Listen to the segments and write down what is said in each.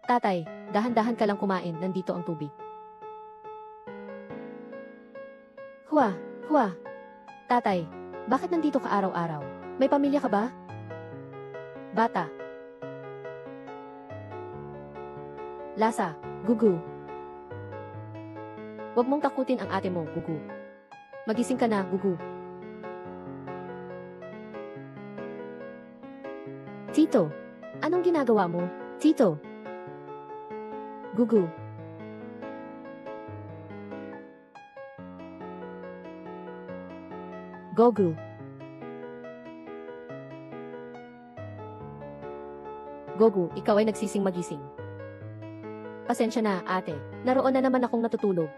Tatay, dahan-dahan ka lang kumain, nandito ang tubig. Hua, hua. Tatay, bakit nandito ka araw-araw? May pamilya ka ba? Bata. Lasa, Gugu. Huwag mong takutin ang ate mo, Gugu. Magising ka na, Gugu. Tito, anong ginagawa mo? Tito. Gugu. Gogu. Gogu, ikaw ay nagsising magising. Pasensya na, ate. Naroon na naman akong natutulog.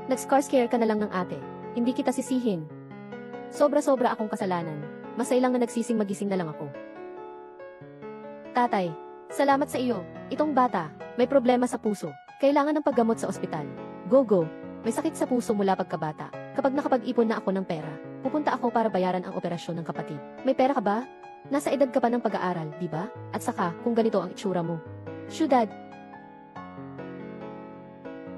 Nag-scare ka na lang ng ate. Hindi kita sisihin. Sobra-sobra akong kasalanan. Masay lang na nagsising magising na lang ako. Tatay, salamat sa iyo. Itong bata, may problema sa puso. Kailangan ng paggamot sa ospital. Gogo, may sakit sa puso mula pagkabata. Kapag nakapag-ipon na ako ng pera, pupunta ako para bayaran ang operasyon ng kapatid. May pera ka ba? Nasa edad ka pa ng pag-aaral, di ba? At saka, kung ganito ang itsura mo. Syudad.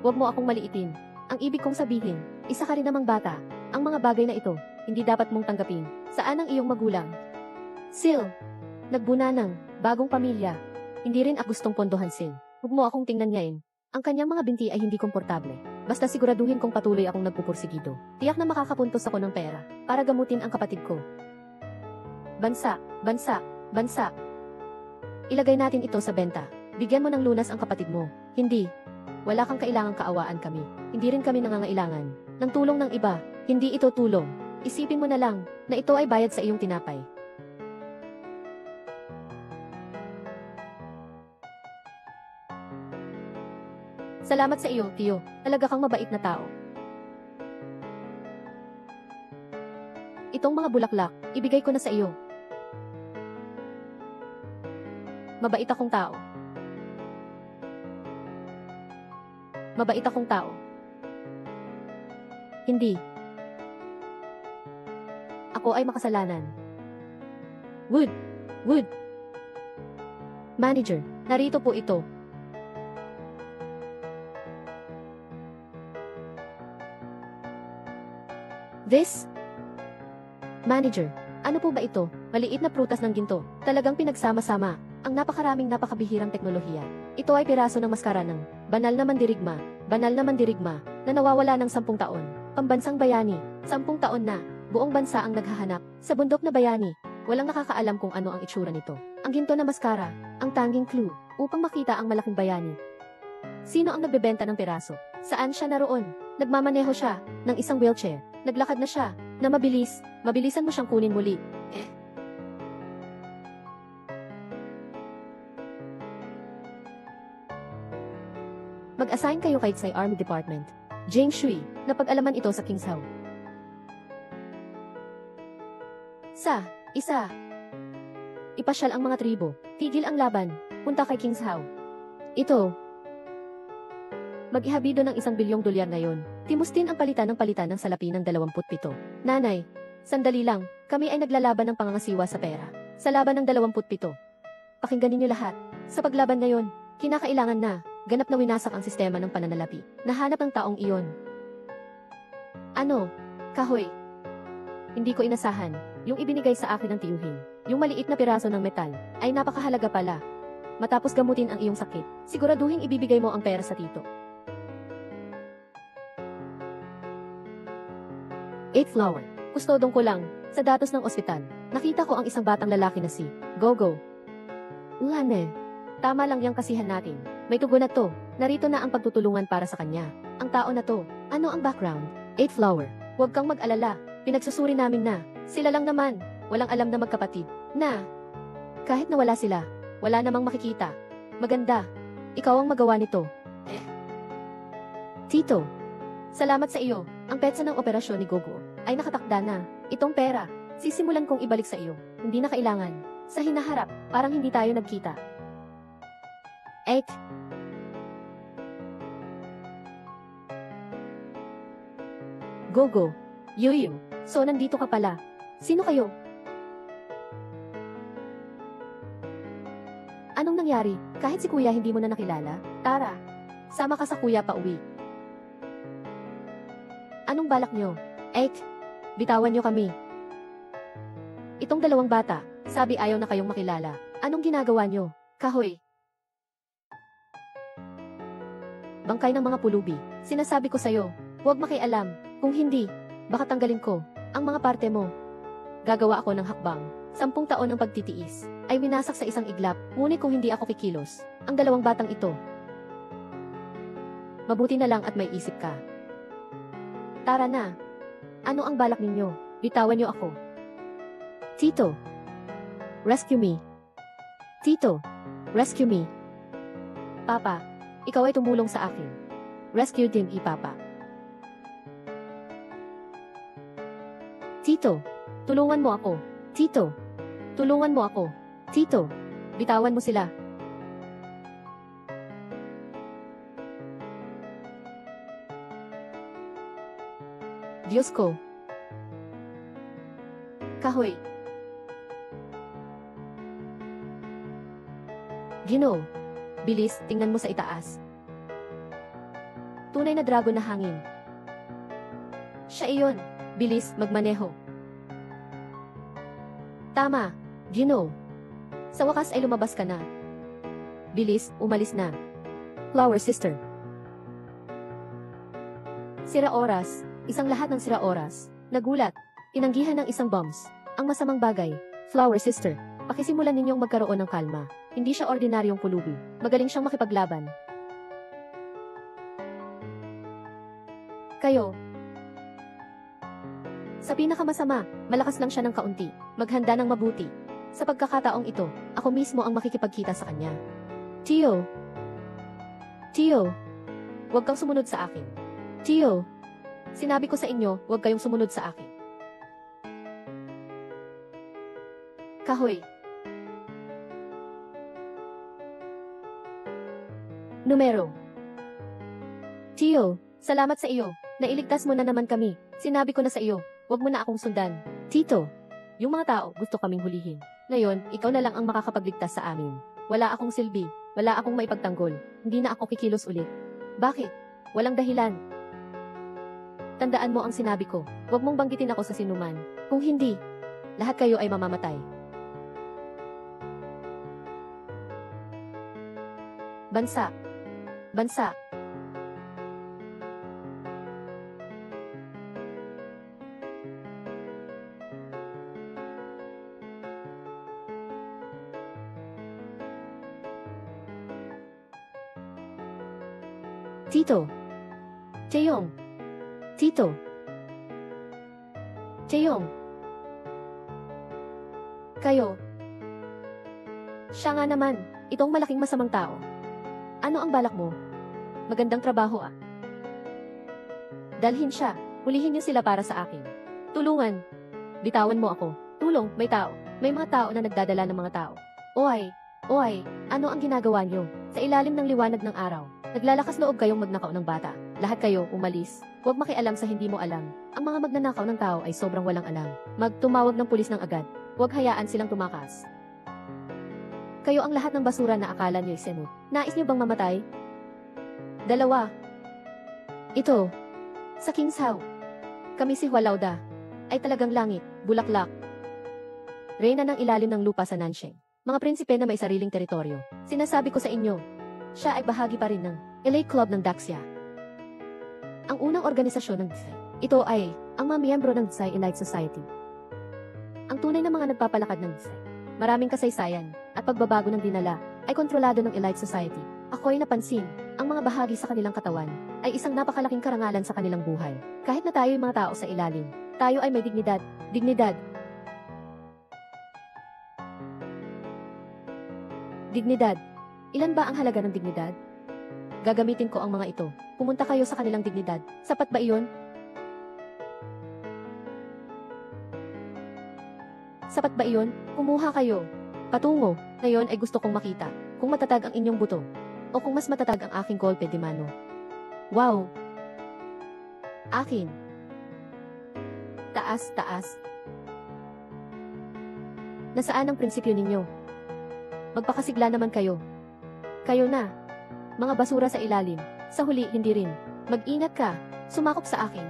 Huwag mo akong maliitin. Ang ibig kong sabihin, isa ka rin namang bata. Ang mga bagay na ito, hindi dapat mong tanggapin. Saan ang iyong magulang? Sil. Nagbuna ng bagong pamilya. Hindi rin ako gustong pondohan, Sil. Huwag mo akong tingnan ngayon. Ang kanyang mga binti ay hindi komportable. Basta siguraduhin kong patuloy akong nagpupursigido. Tiyak na makakapuntos ako ng pera para gamutin ang kapatid ko. Bansa, bansa, bansa. Ilagay natin ito sa benta. Bigyan mo ng lunas ang kapatid mo. Hindi. Wala kang kailangang kaawaan kami. Hindi rin kami nangangailangan ng tulong ng iba. Hindi ito tulong. Isipin mo na lang na ito ay bayad sa iyong tinapay. Salamat sa iyo, Tio. Talaga kang mabait na tao. Itong mga bulaklak, ibigay ko na sa iyo. Mabait akong tao. Mabait akong tao. Hindi. Ako ay makasalanan. Wood. Wood. Manager, narito po ito. This? Manager, ano po ba ito? Maliit na prutas ng ginto. Talagang pinagsama-sama. Ang napakabihirang teknolohiya. Ito ay piraso ng maskara ng banal na mandirigma na nawawala ng 10 taon. Pambansang bayani, 10 taon na, buong bansa ang naghahanap. Sa bundok na bayani, walang nakakaalam kung ano ang itsura nito. Ang ginto na maskara, ang tanging clue, upang makita ang malaking bayani. Sino ang nagbebenta ng piraso? Saan siya naroon? Nagmamaneho siya ng isang wheelchair. Naglakad na siya na mabilis. Mabilisan mo siyang kunin muli. Mag-assign kayo kay Tsai Army Department. Jing Shui, napag-alaman ito sa King's Hao. Isa. Ipasyal ang mga tribo. Tigil ang laban. Punta kay King's Hao. Ito. Mag-ihabido ng $1 bilyong ngayon. Timustin ang palitan ng salapi ng 27. Nanay, sandali lang. Kami ay naglalaban ng pangangasiwa sa pera. Sa laban ng 27. Pakinggan ninyo lahat. Sa paglaban ngayon, kinakailangan na ganap na winasak ang sistema ng pananalapi. Nahanap ang taong iyon. Ano? Kahoy. Hindi ko inasahan. Yung ibinigay sa akin ng tiyuhin. Yung maliit na piraso ng metal ay napakahalaga pala. Matapos gamutin ang iyong sakit, siguraduhin ibibigay mo ang pera sa tito. 8 flower. Kustodong ko lang, sa datos ng ospital, nakita ko ang isang batang lalaki na si Gogo. Lane. Tama lang yang kasihan natin. May tugon na to. Narito na ang pagtutulungan para sa kanya. Ang tao na to, ano ang background? 8 flower. Huwag kang mag-alala. Pinagsusuri namin na. Sila lang naman. Walang alam na magkapatid. Na. Kahit na wala sila, wala namang makikita. Maganda. Ikaw ang magawa nito. Tito. Salamat sa iyo. Ang petsa ng operasyon ni Gogo ay nakatakda na. Itong pera, sisimulan kong ibalik sa iyo. Hindi na kailangan. Sa hinaharap, parang hindi tayo nagkita. 8. Gogo. Yuyu. So nandito ka pala. Sino kayo? Anong nangyari? Kahit si kuya hindi mo na nakilala? Tara, sama ka sa kuya pa uwi. Anong balak nyo? Bitawan nyo kami. Itong dalawang bata, sabi ayaw na kayong makilala. Anong ginagawa nyo? Kahoy. Bangkay ng mga pulubi. Sinasabi ko sa'yo, huwag makialam. Kung hindi, baka tanggalin ko ang mga parte mo. Gagawa ako ng hakbang. 10 taon ang pagtitiis ay winasak sa isang iglap, ngunit kung hindi ako kikilos, ang dalawang batang ito. Mabuti na lang at may isip ka. Tara na. Ano ang balak ninyo? Bitawan niyo ako. Tito. Rescue me. Tito. Rescue me. Papa, ikaw ay tumulong sa akin. Rescue din Papa. Tito, tulungan mo ako. Tito, tulungan mo ako. Tito, bitawan mo sila. Diyos ko. Kahoy. Ginoo. Bilis, tingnan mo sa itaas. Tunay na dragon na hangin. Siya iyon. Bilis, magmaneho. Tama, Ginoo. Sa wakas ay lumabas ka na. Bilis, umalis na. Flower Sister. Sira oras, isang lahat ng sira oras. Nagulat, tinanggihan ng isang bombs. Ang masamang bagay, Flower Sister. Pakisimulan ninyong magkaroon ng kalma. Hindi siya ordinaryong pulubi. Magaling siyang makipaglaban. Kayo. Sa pinakamasama, malakas lang siya ng kaunti. Maghanda ng mabuti. Sa pagkakataong ito, ako mismo ang makikipagkita sa kanya. Tio. Tio. Huwag kang sumunod sa akin. Tio. Sinabi ko sa inyo, huwag kayong sumunod sa akin. Kahoy. Numero. Tio, salamat sa iyo. Nailigtas mo na naman kami. Sinabi ko na sa iyo, huwag mo na akong sundan. Tito, yung mga tao gusto kaming hulihin. Ngayon, ikaw na lang ang makakapagligtas sa amin. Wala akong silbi, wala akong maipagtanggol. Hindi na ako kikilos ulit. Bakit? Walang dahilan. Tandaan mo ang sinabi ko. Huwag mong banggitin ako sa sinuman. Kung hindi, lahat kayo ay mamamatay. Bansa. Bansa. Tito. Cheyong. Tito. Cheyong. Kayo. Siya nga naman, itong malaking masamang tao. Ano ang balak mo? Magandang trabaho ah. Dalhin siya. Hulihin niyo sila para sa akin. Tulungan. Bitawan mo ako. Tulong, may tao. May mga tao na nagdadala ng mga tao. Oy, ano ang ginagawa niyo? Sa ilalim ng liwanag ng araw, naglalakas loob kayong magnakaw ng bata. Lahat kayo, umalis. Huwag makialam sa hindi mo alam. Ang mga magnanakaw ng tao ay sobrang walang alam. Magtumawag ng pulis ng agad. Huwag hayaan silang tumakas. Kayo ang lahat ng basura na akala niyo isenut. Nais niyo bang mamatay? 2. Ito. Sa King's How. Kami si Hualauda. Ay talagang langit, bulaklak. Reyna ng ilalim ng lupa sa Nansheng. Mga prinsipe na may sariling teritoryo. Sinasabi ko sa inyo, siya ay bahagi pa rin ng Elite Club ng Daxia. Ang unang organisasyon ng Dsai. Ito ay ang mga miyembro ng Dsai Elite Society. Ang tunay na mga nagpapalakad ng Dsai. Maraming kasaysayan at pagbabago ng dinala ay kontrolado ng Elite Society. Ako ay napansin, ang mga bahagi sa kanilang katawan ay isang napakalaking karangalan sa kanilang buhay. Kahit na tayo ay mga tao sa ilalim, tayo ay may dignidad. Dignidad. Ilan ba ang halaga ng dignidad? Gagamitin ko ang mga ito. Pumunta kayo sa kanilang dignidad. Sapat ba iyon? Sapat ba iyon? Kumuha kayo. Patungo. Ngayon ay gusto kong makita kung matatag ang inyong buto o kung mas matatag ang aking golpe de mano. Wow! Akin. Taas. Nasaan ang prinsipyo ninyo? Magpakasigla naman kayo. Kayo na. Mga basura sa ilalim. Sa huli, hindi rin. Mag-ingat ka. Sumakop sa akin.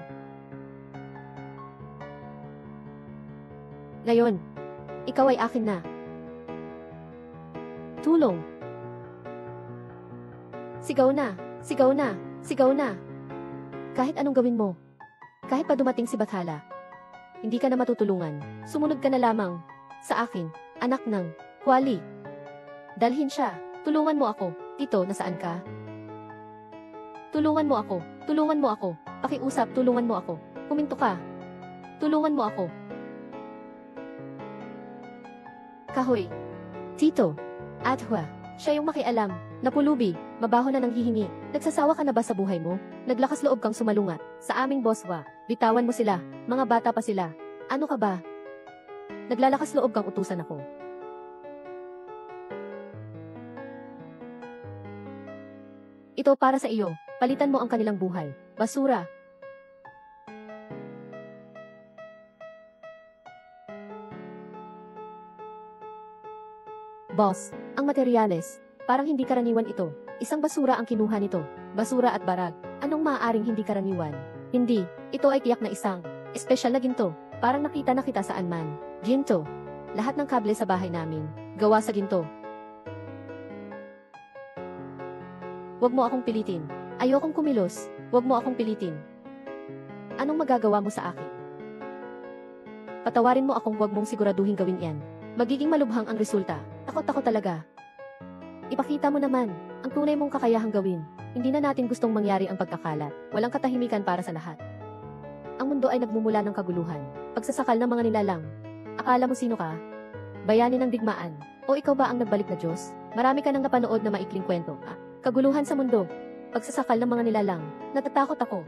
Ngayon, ikaw ay akin na. Tulong. Sigaw na. Sigaw na. Sigaw na. Kahit anong gawin mo. Kahit pa dumating si Bathala. Hindi ka na matutulungan. Sumunod ka na lamang. Sa akin, anak ng Huali. Dalhin siya. Tulungan mo ako. Tito, nasaan ka? Tulungan mo ako. Tulungan mo ako. Pakiusap, tulungan mo ako. Huminto ka. Tulungan mo ako. Kahoy. Tito. Adhwa. Siya yung makialam. Napulubi. Mabaho na nang hihingi. Nagsasawa ka na ba sa buhay mo? Naglakas loob kang sumalungat. Sa aming boswa. Bitawan mo sila. Mga bata pa sila. Ano ka ba? Naglalakas loob kang utusan ako. Ito para sa iyo. Palitan mo ang kanilang buhay. Basura. Boss, ang materyales. Parang hindi karaniwan ito. Isang basura ang kinuha nito. Basura at barag. Anong maaaring hindi karaniwan? Hindi. Ito ay tiyak na isang espesyal na ginto. Parang nakita na kita saan man. Ginto. Lahat ng kable sa bahay namin. Gawa sa ginto. Huwag mo akong pilitin. Ayokong kumilos. Huwag mo akong pilitin. Anong magagawa mo sa akin? Patawarin mo akong huwag mong siguraduhin gawin yan. Magiging malubhang ang resulta. Takot ako talaga. Ipakita mo naman ang tunay mong kakayahang gawin. Hindi na natin gustong mangyari ang pagkakalat. Walang katahimikan para sa lahat. Ang mundo ay nagmumula ng kaguluhan. Pagsasakal ng mga nilalang. Akala mo sino ka? Bayani ng digmaan. O ikaw ba ang nagbalik na Diyos? Marami ka nang napanood na maikling kwento. Kaguluhan sa mundo. Pagsasakal ng mga nilalang. Natatakot ako.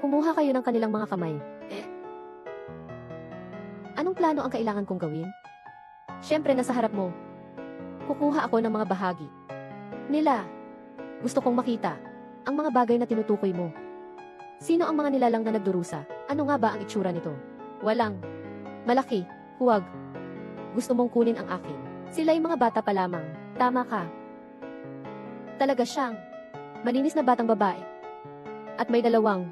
Kumuha kayo ng kanilang mga kamay. Anong plano ang kailangan kong gawin? Siyempre nasa harap mo. Kukuha ako ng mga bahagi nila. Gusto kong makita ang mga bagay na tinutukoy mo. Sino ang mga nilalang na nagdurusa? Ano nga ba ang itsura nito? Walang malaki. Huwag. Gusto mong kunin ang akin. Sila'y mga bata pa lamang. Tama ka. Talaga siyang malinis na batang babae. At may dalawang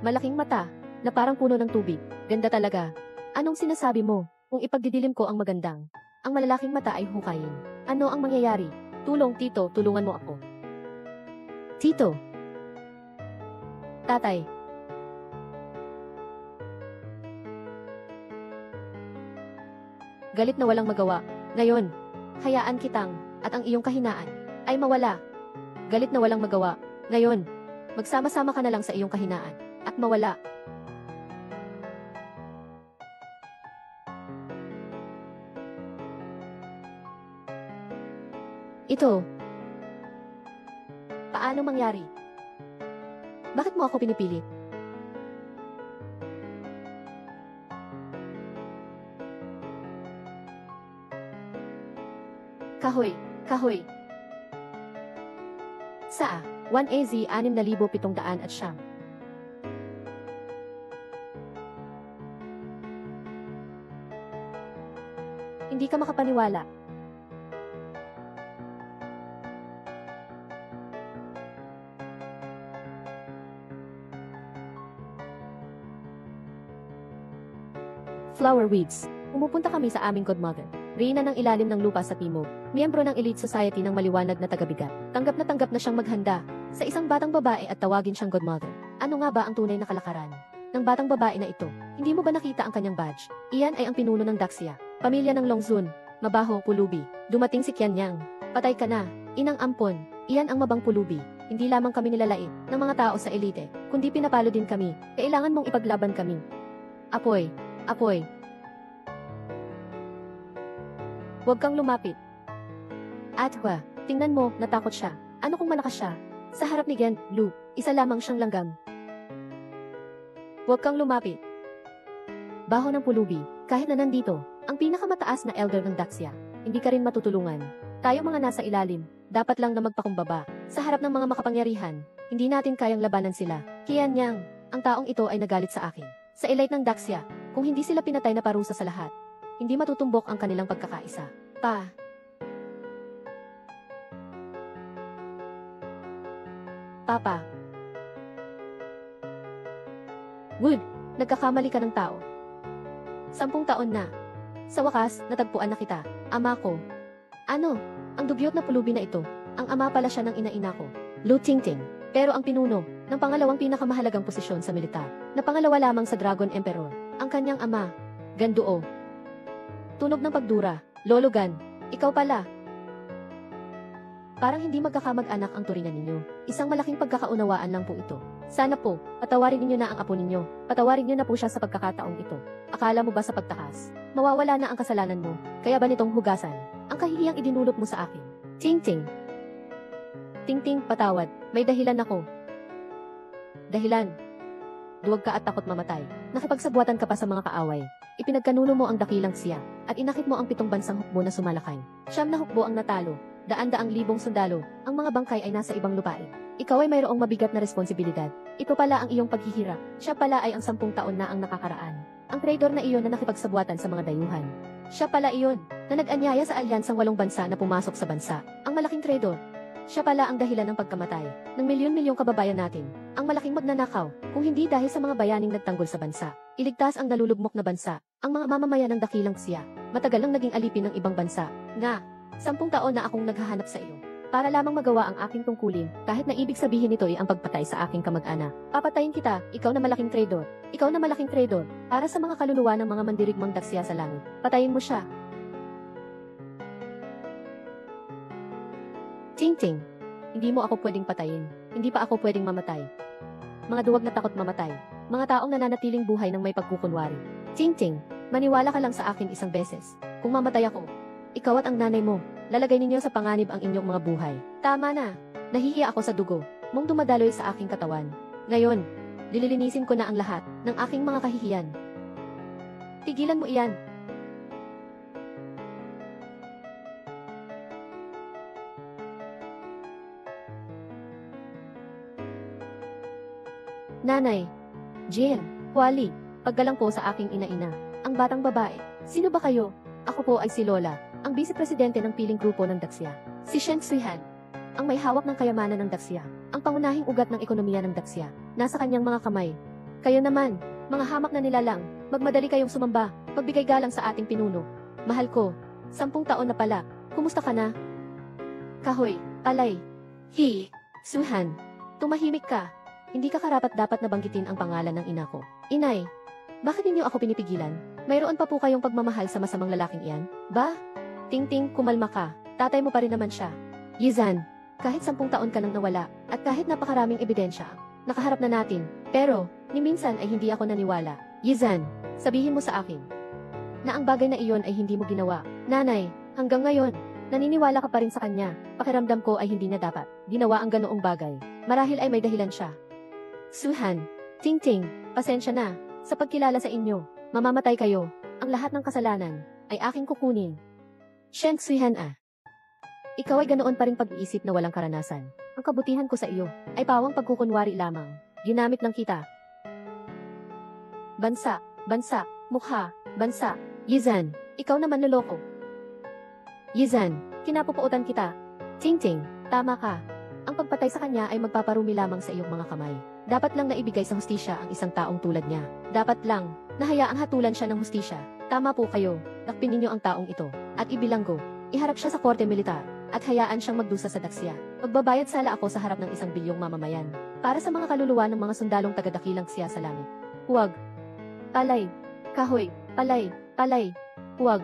malaking mata na parang puno ng tubig. Ganda talaga. Anong sinasabi mo? Kung ipagdidilim ko ang magandang, ang malalaking mata ay hukayin. Ano ang mangyayari? Tulong, Tito, tulungan mo ako. Tito. Tatay. Galit na walang magawa. Ngayon, hayaan kitang, at ang iyong kahinaan, ay mawala. Galit na walang magawa. Ngayon, magsama-sama ka na lang sa iyong kahinaan, at mawala. Ito. Paano mangyari? Bakit mo ako pinipilit? Kahoy, kahoy. Sa 1AZ 6,700 at siyam. Hindi ka makapaniwala. Flower weeds. Pumupunta kami sa aming godmother. Reyna ng ilalim ng lupa sa timog. Miyembro ng elite society ng maliwanag na tagabigat. Tanggap na siyang maghanda sa isang batang babae at tawagin siyang godmother. Ano nga ba ang tunay na kalakaran ng batang babae na ito? Hindi mo ba nakita ang kanyang badge? Iyan ay ang pinuno ng Daxia. Pamilya ng Longzun. Mabaho, pulubi. Dumating si Qianyang. Patay ka na. Inang ampon. Iyan ang mabang pulubi. Hindi lamang kami nilalait ng mga tao sa elite, kundi pinapalo din kami. Kailangan mong ipaglaban kami. Apoy. Apoy. Huwag kang lumapit. Adhwa, tingnan mo, natakot siya. Ano kung malakas siya? Sa harap ni Gen, Lu, isa lamang siyang langgam. Huwag kang lumapit. Baho ng pulubi, kahit na nandito, ang pinakamataas na elder ng Daxia, hindi ka rin matutulungan. Tayo mga nasa ilalim, dapat lang na magpakumbaba. Sa harap ng mga makapangyarihan, hindi natin kayang labanan sila. Qianyang, ang taong ito ay nagalit sa akin. Sa elite ng Daxia, kung hindi sila pinatay na parusa sa lahat, hindi matutumbok ang kanilang pagkakaisa. Papa. Good. Nagkakamali ka ng tao. 10 taon na. Sa wakas, natagpuan na kita. Ama ko. Ano? Ang dugyot na pulubi na ito. Ang ama pala siya ng ina-ina ko. Lu Tingting. Pero ang pinuno, ng pangalawang pinakamahalagang posisyon sa militar, na pangalawa lamang sa Dragon Emperor, ang kanyang ama. Ganduo. Tunog ng pagdura. Lolo Gan. Ikaw pala. Parang hindi magkakamag-anak ang turingan ninyo. Isang malaking pagkakaunawaan lang po ito. Sana po, patawarin ninyo na ang apo ninyo. Patawarin niyo na po siya sa pagkakataong ito. Akala mo ba sa pagtakas? Mawawala na ang kasalanan mo. Kaya ba nitong hugasan? Ang kahihiyang idinulot mo sa akin. Tingting. Tingting, patawad. May dahilan ako. Dahilan. Duwag ka at takot mamatay. Nakipagsabuatan ka pa sa mga kaaway. Ipinagkanuno mo ang dakilang siya. At inakit mo ang 7 bansang hukbo na sumalakay. 9 na hukbo ang natalo. Daan-daang libong sundalo, ang mga bangkay ay nasa ibang lupain. Ikaw ay mayroong mabigat na responsibilidad. Ito pala ang iyong paghihirap. Siya pala ay ang 10 taon na ang nakakaraan. Ang traidor na iyon na nakipagsabuatan sa mga dayuhan. Siya pala iyon, na nag-anyaya sa alyansang 8 bansa na pumasok sa bansa. Ang malaking traidor. Siya pala ang dahilan ng pagkamatay ng milyon-milyong kababayan natin. Ang malaking magnanakaw, kung hindi dahil sa mga bayaning nagtanggol sa bansa. Iligtas ang nalulugmok na bansa, ang mga mamamayan ng dakilang siya. Matagal nang naging alipin ng ibang bansa. Nga. 10 taon na akong naghahanap sa iyo. Para lamang magawa ang aking tungkulin, kahit na ibig sabihin nito ay ang pagpatay sa aking kamag-anak. Papatayin kita, ikaw na malaking traidor. Ikaw na malaking traidor, para sa mga kaluluwa ng mga mandirigmang daksya sa langit. Patayin mo siya. Tingting. Hindi mo ako pwedeng patayin. Hindi pa ako pwedeng mamatay. Mga duwag na takot mamatay. Mga taong nananatiling buhay ng may pagkukunwari. Tingting. Maniwala ka lang sa akin isang beses. Kung mamatay ako, ikaw at ang nanay mo, lalagay ninyo sa panganib ang inyong mga buhay. Tama na. Nahihiya ako sa dugo mong dumadaloy sa aking katawan. Ngayon, dililinisin ko na ang lahat ng aking mga kahihiyan. Tigilan mo iyan. Nanay. Jian. Huali. Paggalang po sa aking ina-ina. Ang batang babae. Sino ba kayo? Ako po ay si Lola, ang vice-presidente ng piling grupo ng Daksya. Si Shen Suihan, ang may hawak ng kayamanan ng Daksya, ang pangunahing ugat ng ekonomiya ng Daksya, nasa kanyang mga kamay. Kayo naman, mga hamak na nilalang, magmadali kayong sumamba, magbigay galang sa ating pinuno. Mahal ko, 10 taon na pala, kumusta ka na? Kahoy, palay. Suihan, tumahimik ka. Hindi ka karapat-dapat na banggitin ang pangalan ng ina ko. Inay, bakit ninyo ako pinipigilan? Mayroon pa po kayong pagmamahal sa masamang lalaking iyan? Ba? Tingting, kumalma ka. Tatay mo pa rin naman siya. Yizan, kahit 10 taon ka nang nawala, at kahit napakaraming ebidensya, nakaharap na natin. Pero, ni minsan ay hindi ako naniwala. Yizan, sabihin mo sa akin, na ang bagay na iyon ay hindi mo ginawa. Nanay, hanggang ngayon, naniniwala ka pa rin sa kanya. Pakiramdam ko ay hindi na dapat ginawa ang ganoong bagay. Marahil ay may dahilan siya. Suhan, Tingting, pasensya na. Sa pagkilala sa inyo, mamamatay kayo. Ang lahat ng kasalanan ay aking kukunin. Shen Suihan ikaw ay ganoon pa ring pag-iisip na walang karanasan. Ang kabutihan ko sa iyo ay pawang pagkukunwari lamang. Ginamit lang kita. Bansa, bansa, mukha, bansa. Yizan, ikaw naman loloko. Yizan, kinapupuotan kita. Tingting, tama ka. Ang pagpatay sa kanya ay magpaparumi lamang sa iyong mga kamay. Dapat lang naibigay sa hustisya ang isang taong tulad niya. Dapat lang, nahayaang hatulan siya ng hustisya. Tama po kayo, dakpin ninyo ang taong ito, at ibilanggo. Iharap siya sa korte militar, at hayaan siyang magdusa sa daksya. Magbabayad sala ako sa harap ng 1 bilyong mamamayan, para sa mga kaluluwa ng mga sundalong tagadakilang siya sa langit. Huwag. Palay. Kahoy. Palay. Palay. Huwag.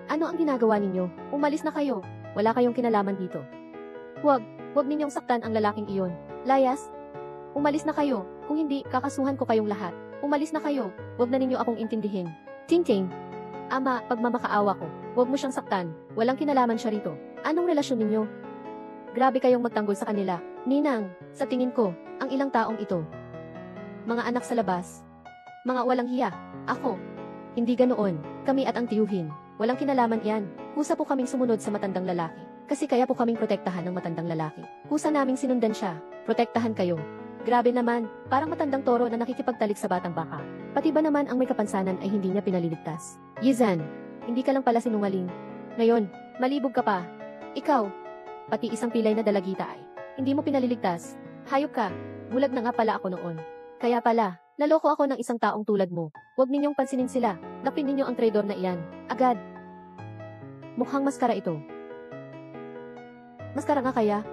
Ano ang ginagawa ninyo? Umalis na kayo. Wala kayong kinalaman dito. Huwag. Huwag ninyong saktan ang lalaking iyon. Layas. Umalis na kayo. Kung hindi, kakasuhan ko kayong lahat. Umalis na kayo. Huwag na ninyo akong intindihin. Tingting. Ama, pagmamakaawa ko. Huwag mo siyang saktan. Walang kinalaman siya rito. Anong relasyon ninyo? Grabe kayong magtanggol sa kanila. Ninang, sa tingin ko, ang ilang taong ito. Mga anak sa labas. Mga walang hiya. Ako. Hindi ganoon. Kami at ang tiyuhin. Walang kinalaman iyan. Kusa po kaming sumunod sa matandang lalaki. Kasi kaya po kaming protektahan ng matandang lalaki. Kusa naming sinundan siya. Protektahan kayo. Grabe naman, parang matandang toro na nakikipagtalik sa batang baka. Pati ba naman ang may kapansanan ay hindi niya pinaliligtas? Yizan, hindi ka lang pala sinungaling. Ngayon, malibog ka pa. Ikaw, pati isang pilay na dalagita ay hindi mo pinaliligtas. Hayop ka. Bulag na nga pala ako noon. Kaya pala, naloko ako ng isang taong tulad mo. Huwag ninyong pansinin sila. Lapin ninyo ang traidor na iyan. Agad. Mukhang maskara ito. Maskara nga kaya?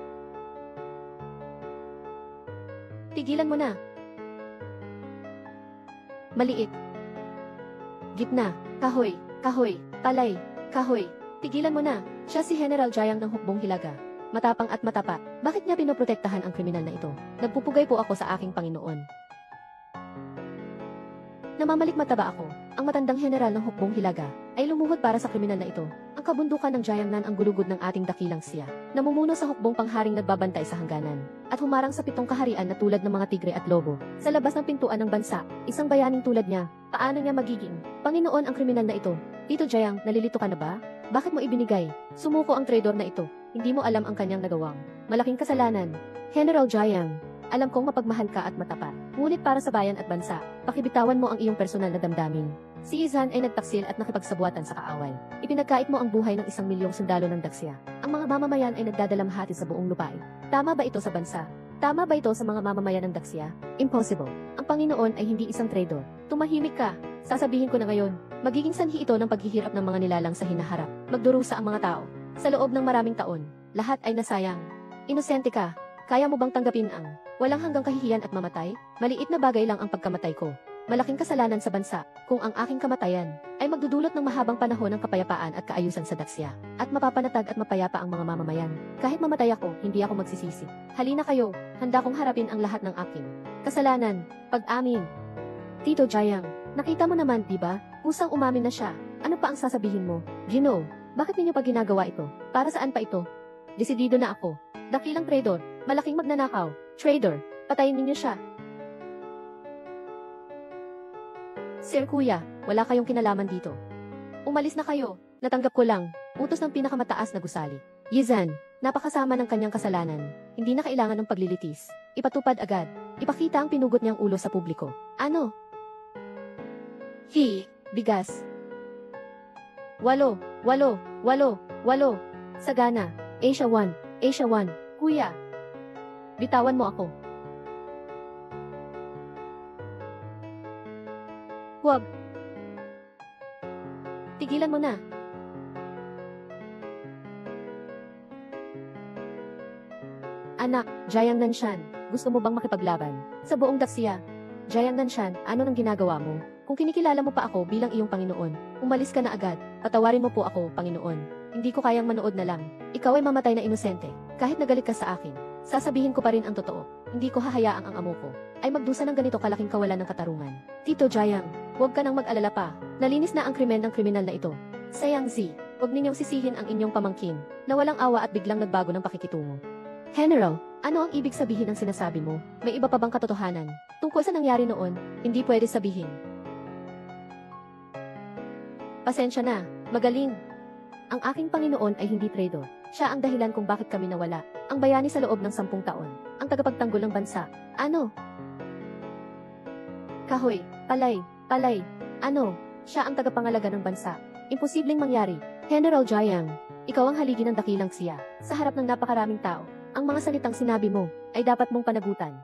Tigilan mo na. Maliit. Gitna. Kahoy. Kahoy. Palay. Kahoy. Tigilan mo na. Siya si General Jayang ng Hukbong Hilaga. Matapang at matapat. Bakit niya pinoprotektahan ang kriminal na ito? Nagpupugay po ako sa aking Panginoon. Namamalikmata ba ako? Ang matandang general ng Hukbong Hilaga ay lumuhod para sa kriminal na ito. Ang kabundukan ng Jayangnan ang gulugod ng ating dakilang siya. Namumuno sa hukbong pangharing nagbabantay sa hangganan. At humarang sa 7 kaharian na tulad ng mga tigre at lobo. Sa labas ng pintuan ng bansa, isang bayaning tulad niya, paano niya magiging Panginoon ang kriminal na ito? Tito Jayang, nalilito ka na ba? Bakit mo ibinigay? Sumuko ang traidor na ito. Hindi mo alam ang kanyang nagawang malaking kasalanan. General Jayang, alam kong mapagmahal ka at matapat. Ngunit para sa bayan at bansa, pakibitawan mo ang iyong personal na damdamin. Si Izan ay nagtaksil at nakipagsabuatan sa kaaway. Ipinagkait mo ang buhay ng 1,000,000 sundalo ng Daksya. Ang mga mamamayan ay nagdadalamhati sa buong lupain. Tama ba ito sa bansa? Tama ba ito sa mga mamamayan ng Daksya? Impossible. Ang Panginoon ay hindi isang traidor. Tumahimik ka. Sasabihin ko na ngayon, magiging sanhi ito ng paghihirap ng mga nilalang sa hinaharap. Magdurusa ang mga tao. Sa loob ng maraming taon, lahat ay nasayang. Inosente ka. Kaya mo bang tanggapin ang walang hanggang kahihiyan at mamatay? Maliit na bagay lang ang pagkamatay ko. Malaking kasalanan sa bansa kung ang aking kamatayan ay magdudulot ng mahabang panahon ng kapayapaan at kaayusan sa Daksya. At mapapanatag at mapayapa ang mga mamamayan. Kahit mamatay ako, hindi ako magsisisi. Halina kayo, handa kong harapin ang lahat ng aking kasalanan. Pag-amin. Tito Jayang, nakita mo naman, di ba? Usang umamin na siya. Ano pa ang sasabihin mo? Gino, bakit ninyo pa ginagawa ito? Para saan pa ito? Desidido na ako. Dakilang traidor, malaking magnanakaw, traidor, patayin ninyo siya. Sir Kuya, wala kayong kinalaman dito. Umalis na kayo, natanggap ko lang, utos ng pinakamataas na gusali. Yizan, napakasama ng kanyang kasalanan, hindi na kailangan ng paglilitis. Ipatupad agad, ipakita ang pinugot niyang ulo sa publiko. Ano? Bigas. 8, 8, 8, 8. Sagana, Asia 1, Asia 1, Kuya. Bitawan mo ako. Huwag. Tigilan mo na. Anak, Jayang Nanshan, gusto mo bang makipaglaban? Sa buong Daksya, Jayang Nanshan, ano nang ginagawa mo? Kung kinikilala mo pa ako bilang iyong Panginoon, umalis ka na agad. Patawarin mo po ako, Panginoon. Hindi ko kayang manood na lang. Ikaw ay mamatay na inosente. Kahit nagalit ka sa akin, sasabihin ko pa rin ang totoo. Hindi ko hahayaang ang amo ko ay magdusa ng ganito kalaking kawalan ng katarungan. Tito Jayang, huwag ka nang mag-alala pa. Nalinis na ang krimen ng kriminal na ito. Sayang Z, huwag ninyong sisihin ang inyong pamangkin na walang awa at biglang nagbago ng pakikitungo. General, ano ang ibig sabihin ng sinasabi mo? May iba pa bang katotohanan? Tungkol sa nangyari noon, hindi pwede sabihin. Pasensya na, magaling. Ang aking Panginoon ay hindi traidor. Siya ang dahilan kung bakit kami nawala. Ang bayani sa loob ng 10 taon. Ang tagapagtanggol ng bansa. Ano? Kahoy, palay, palay. Ano? Siya ang tagapangalaga ng bansa. Imposibleng mangyari. General Jayang, ikaw ang haligi ng dakilang siya. Sa harap ng napakaraming tao, ang mga salitang sinabi mo ay dapat mong panagutan.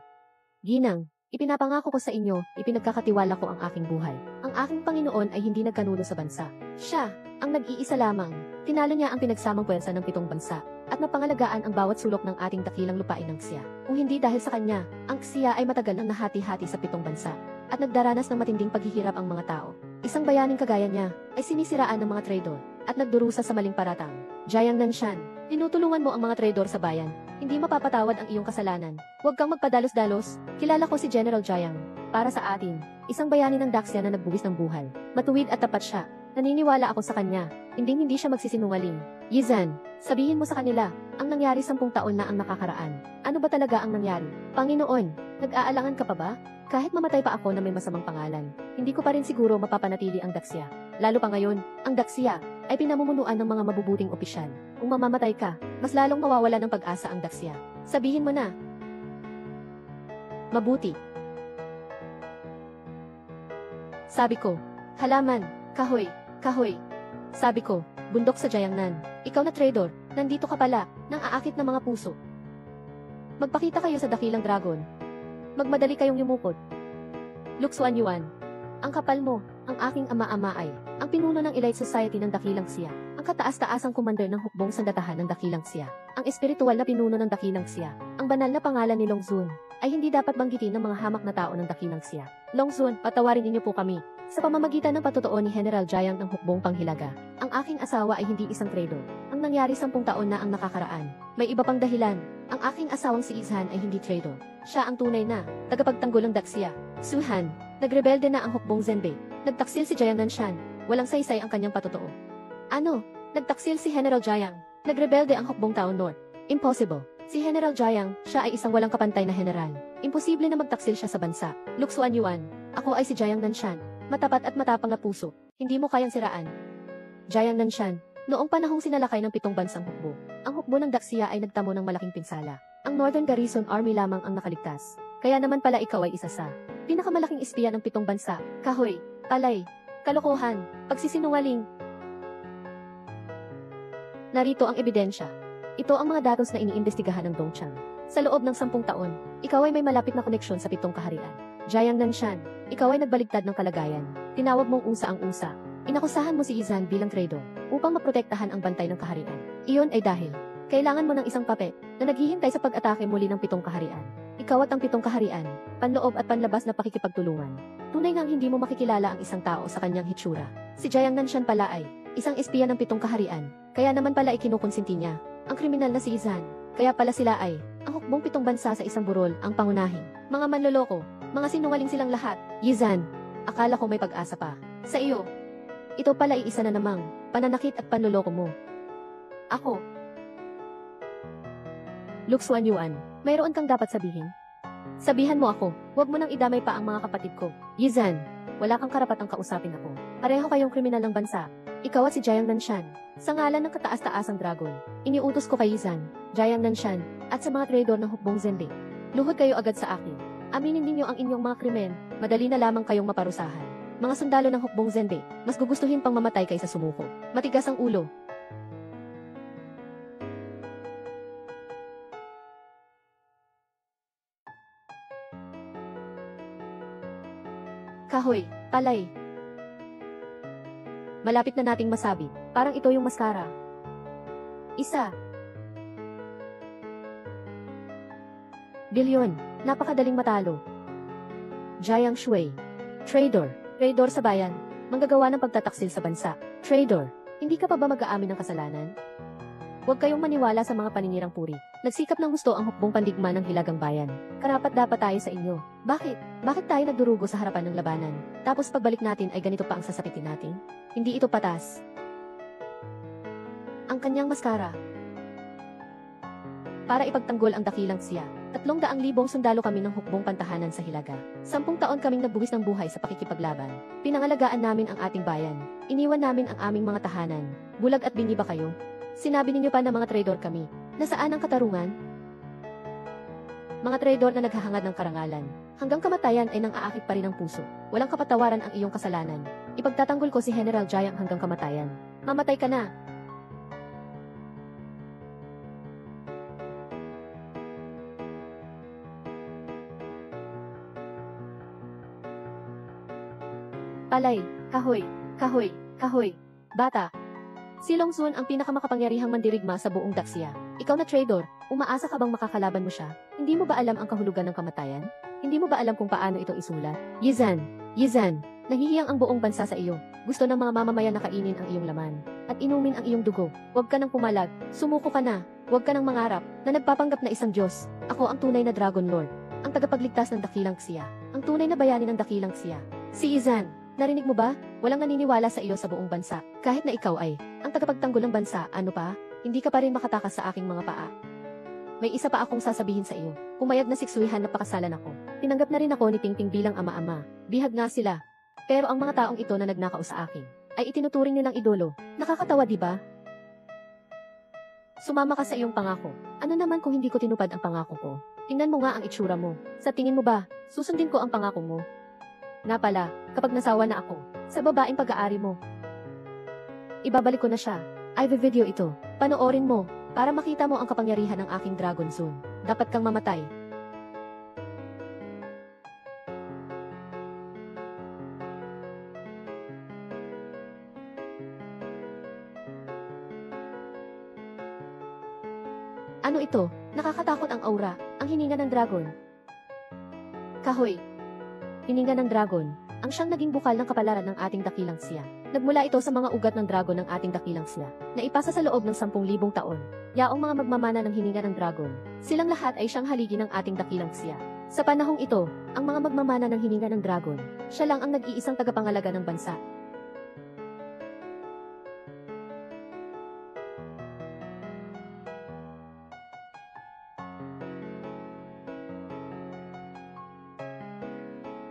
Ginang, ipinapangako ko sa inyo, ipinagkakatiwala ko ang aking buhay. Ang aking Panginoon ay hindi nagkanulo sa bansa. Siya, ang nag-iisa lamang. Tinalo niya ang pinagsamang puwersa ng 7 bansa at napangalagaan ang bawat sulok ng ating dakilang lupain ng Ksya. Kung hindi dahil sa kanya, ang Ksya ay matagal nang nahati-hati sa 7 bansa at nagdaranas ng matinding paghihirap ang mga tao. Isang bayaning kagaya niya ay sinisiraan ng mga traidor at nagdurusa sa maling paratang. Jayang Nanshan, tinutulungan mo ang mga traidor sa bayan. Hindi mapapatawad ang iyong kasalanan. Huwag kang magpadalos-dalos. Kilala ko si General Jayang. Para sa atin, isang bayani ng Daksya na nagbuwis ng buhay. Matuwid at tapat siya. Naniniwala ako sa kanya. Hindi siya magsisinungaling. Yizan, sabihin mo sa kanila, ang nangyari 10 taon na ang nakakaraan. Ano ba talaga ang nangyari? Panginoon, nag-aalangan ka pa ba? Kahit mamatay pa ako na may masamang pangalan, hindi ko pa rin siguro mapapanatili ang Daksya. Lalo pa ngayon, ang Daksya ay pinamumunuan ng mga mabubuting opisyal. Kung mamamatay ka, mas lalong mawawala ng pag-asa ang Daksya. Sabihin mo na. Mabuti. Sabi ko, halaman, kahoy, kahoy. Sabi ko, bundok sa Jayangnan. Ikaw na traidor, nandito ka pala, nang aakit ng mga puso. Magpakita kayo sa dakilang dragon. Magmadali kayong yumukod. Luxuan Yuan. Ang kapal mo, ang aking ama-ama ay, ang pinuno ng Elite Society ng Dakilang Siya, ang kataas-taasang commander ng hukbong sandatahan ng Dakilang Siya, ang espiritual na pinuno ng Dakilang Siya, ang banal na pangalan ni Long Zun, ay hindi dapat banggitin ng mga hamak na tao ng Dakilang Siya. Long Zun, patawarin ninyo po kami. Sa pamamagitan ng patotoo ni General Jiang ng hukbong panghilaga, ang aking asawa ay hindi isang traitor. Ang nangyari 10 taon na ang nakakaraan. May iba pang dahilan. Ang aking asawang si Izhan ay hindi traitor. Siya ang tunay na tagapagtanggol ng Daxia. Suhan, nagrebelde na ang hukbong Zenbei. Nagtaksil si Jiang Nanshan. Walang saysay ang kanyang patotoo. Ano? Nagtaksil si General Jiang. Nagrebelde ang hukbong Town North. Impossible. Si General Jiang, siya ay isang walang kapantay na general. Imposible na magtaksil siya sa bansa. Luxuan Yuan. Ako ay si Jiang Nanshan. Matapat at matapang na puso. Hindi mo kayang siraan. Jiang Nanshan. Noong panahong sinalakay ng 7 bansang hukbo, ang hukbo ng Daxia ay nagtamo ng malaking pinsala. Ang Northern Garrison Army lamang ang nakaligtas. Kaya naman pala ikaw ay isa sa pinakamalaking espiya ng 7 bansa. Kahoy, palay, kalokohan, pagsisinungaling. Narito ang ebidensya. Ito ang mga datos na iniimbestigahan ng Dongchang. Sa loob ng 10 taon, ikaw ay may malapit na koneksyon sa 7 kaharian. Jiang Nanshan, ikaw ay nagbaligtad ng kalagayan. Tinawag mong usa ang usa. Inakusahan mo si Izhan bilang traitor upang maprotektahan ang bantay ng kaharian. Iyon ay dahil kailangan mo ng isang papet na naghihintay sa pag-atake muli ng 7 kaharian. Ikaw at ang 7 kaharian, panloob at panlabas na pakikipagtulungan. Tunay ngang hindi mo makikilala ang isang tao sa kanyang hitsura. Si Jiang Nanshan pala ay isang espiya ng 7 kaharian, kaya naman pala ikinukonsinti niya ang kriminal na si Izhan. Kaya pala sila ay ang hukbong 7 bansa sa isang burol ang pangunahin. Mga manloloko, mga sinungaling silang lahat. Izhan, akala ko may pag-asa pa. Sa iyo, ito pala ay isa na namang pananakit at panloloko mo. Ako. Luxuan Yuan, mayroon kang dapat sabihin? Sabihan mo ako, huwag mo nang idamay pa ang mga kapatid ko. Izhan, wala kang karapatang kausapin ako. Pareho kayong kriminal ng bansa. Ikaw at si Jiang Nanshan. Sa ngalan ng kataas-taasang dragon, iniutos ko kay Izhan, Jiang Nanshan, at sa mga traidor ng hukbong Zenbei. Luhod kayo agad sa akin. Aminin ninyo ang inyong mga krimen, madali na lamang kayong maparusahan. Mga sundalo ng hukbong Zenbei, mas gugustuhin pang mamatay kaysa sumuko. Matigas ang ulo. Kahoy, palay. Malapit na nating masabi, parang ito yung maskara. Isa. Bilyon, napakadaling matalo. Jiang Shui. Traitor. Traitor sa bayan. Manggagawa ng pagtataksil sa bansa. Traitor. Hindi ka pa ba mag-aamin ng kasalanan? Huwag kayong maniwala sa mga paninirang puri. Nagsikap ng gusto ang hukbong pandigma ng Hilagang Bayan. Karapat dapat tayo sa inyo. Bakit? Bakit tayo nagdurugo sa harapan ng labanan? Tapos pagbalik natin ay ganito pa ang sasapitin natin? Hindi ito patas. Ang kanyang maskara. Para ipagtanggol ang dakilang siya, 300,000 sundalo kami ng hukbong pantahanan sa Hilaga. 10 taon kaming nagbuwis ng buhay sa pakikipaglaban. Pinangalagaan namin ang ating bayan. Iniwan namin ang aming mga tahanan. Bulag at bingi ba kayo? Sinabi ninyo pa na mga traidor kami. Nasaan ang katarungan? Mga traidor na naghahangad ng karangalan. Hanggang kamatayan ay nang-aakit pa rin ang puso. Walang kapatawaran ang iyong kasalanan. Ipagtatanggol ko si General Jiang hanggang kamatayan. Mamatay ka na. Palay, kahoy, kahoy, kahoy, bata. Si Long Zun ang pinakamakapangyarihang mandirigma sa buong Daxia. Ikaw na traitor, umaasa ka bang makakalaban mo siya? Hindi mo ba alam ang kahulugan ng kamatayan? Hindi mo ba alam kung paano ito isulat? Yizhan, Yizhan, nahihiyang ang buong bansa sa iyo. Gusto ng mga mamamayan na kainin ang iyong laman at inumin ang iyong dugo. Huwag ka nang pumalag, sumuko ka na. Huwag ka nang mangarap na nagpapanggap na isang Diyos. Ako ang tunay na Dragon Lord, ang tagapagligtas ng Dakilang Xia, ang tunay na bayani ng Dakilang Xia. Si Yizhan, narinig mo ba? Walang naniniwala sa iyo sa buong bansa. Kahit na ikaw ay ang tagapagtanggol ng bansa, ano pa? Hindi ka pa rin makatakas sa aking mga paa. May isa pa akong sasabihin sa iyo. Pumayag na siksuihan na pakasalan ako. Tinanggap na rin ako ni Tingting bilang ama-ama. Bihag nga sila. Pero ang mga taong ito na nagnakaw sa akin ay itinuturing nilang idolo. Nakakatawa, di ba? Sumama ka sa iyong pangako. Ano naman kung hindi ko tinupad ang pangako ko? Tingnan mo nga ang itsura mo. Sa tingin mo ba, susundin ko ang pangako mo? Nga pala, kapag nasawa na ako sa babaeng pag-aari mo, ibabalik ko na siya. I-video ito. Panoorin mo para makita mo ang kapangyarihan ng aking Dragon Zone. dapat kang mamatay. Ano ito? Nakakatakot ang aura, ang hininga ng dragon. Kahoy. Hininga ng dragon, ang siyang naging bukal ng kapalaran ng ating dakilang siya. Nagmula ito sa mga ugat ng dragon ng ating dakilang siya, na ipasa sa loob ng 10,000 taon. Yaong mga magmamana ng hininga ng dragon, silang lahat ay siyang haligi ng ating dakilang siya. Sa panahong ito, ang mga magmamana ng hininga ng dragon, siya lang ang nag-iisang tagapangalaga ng bansa.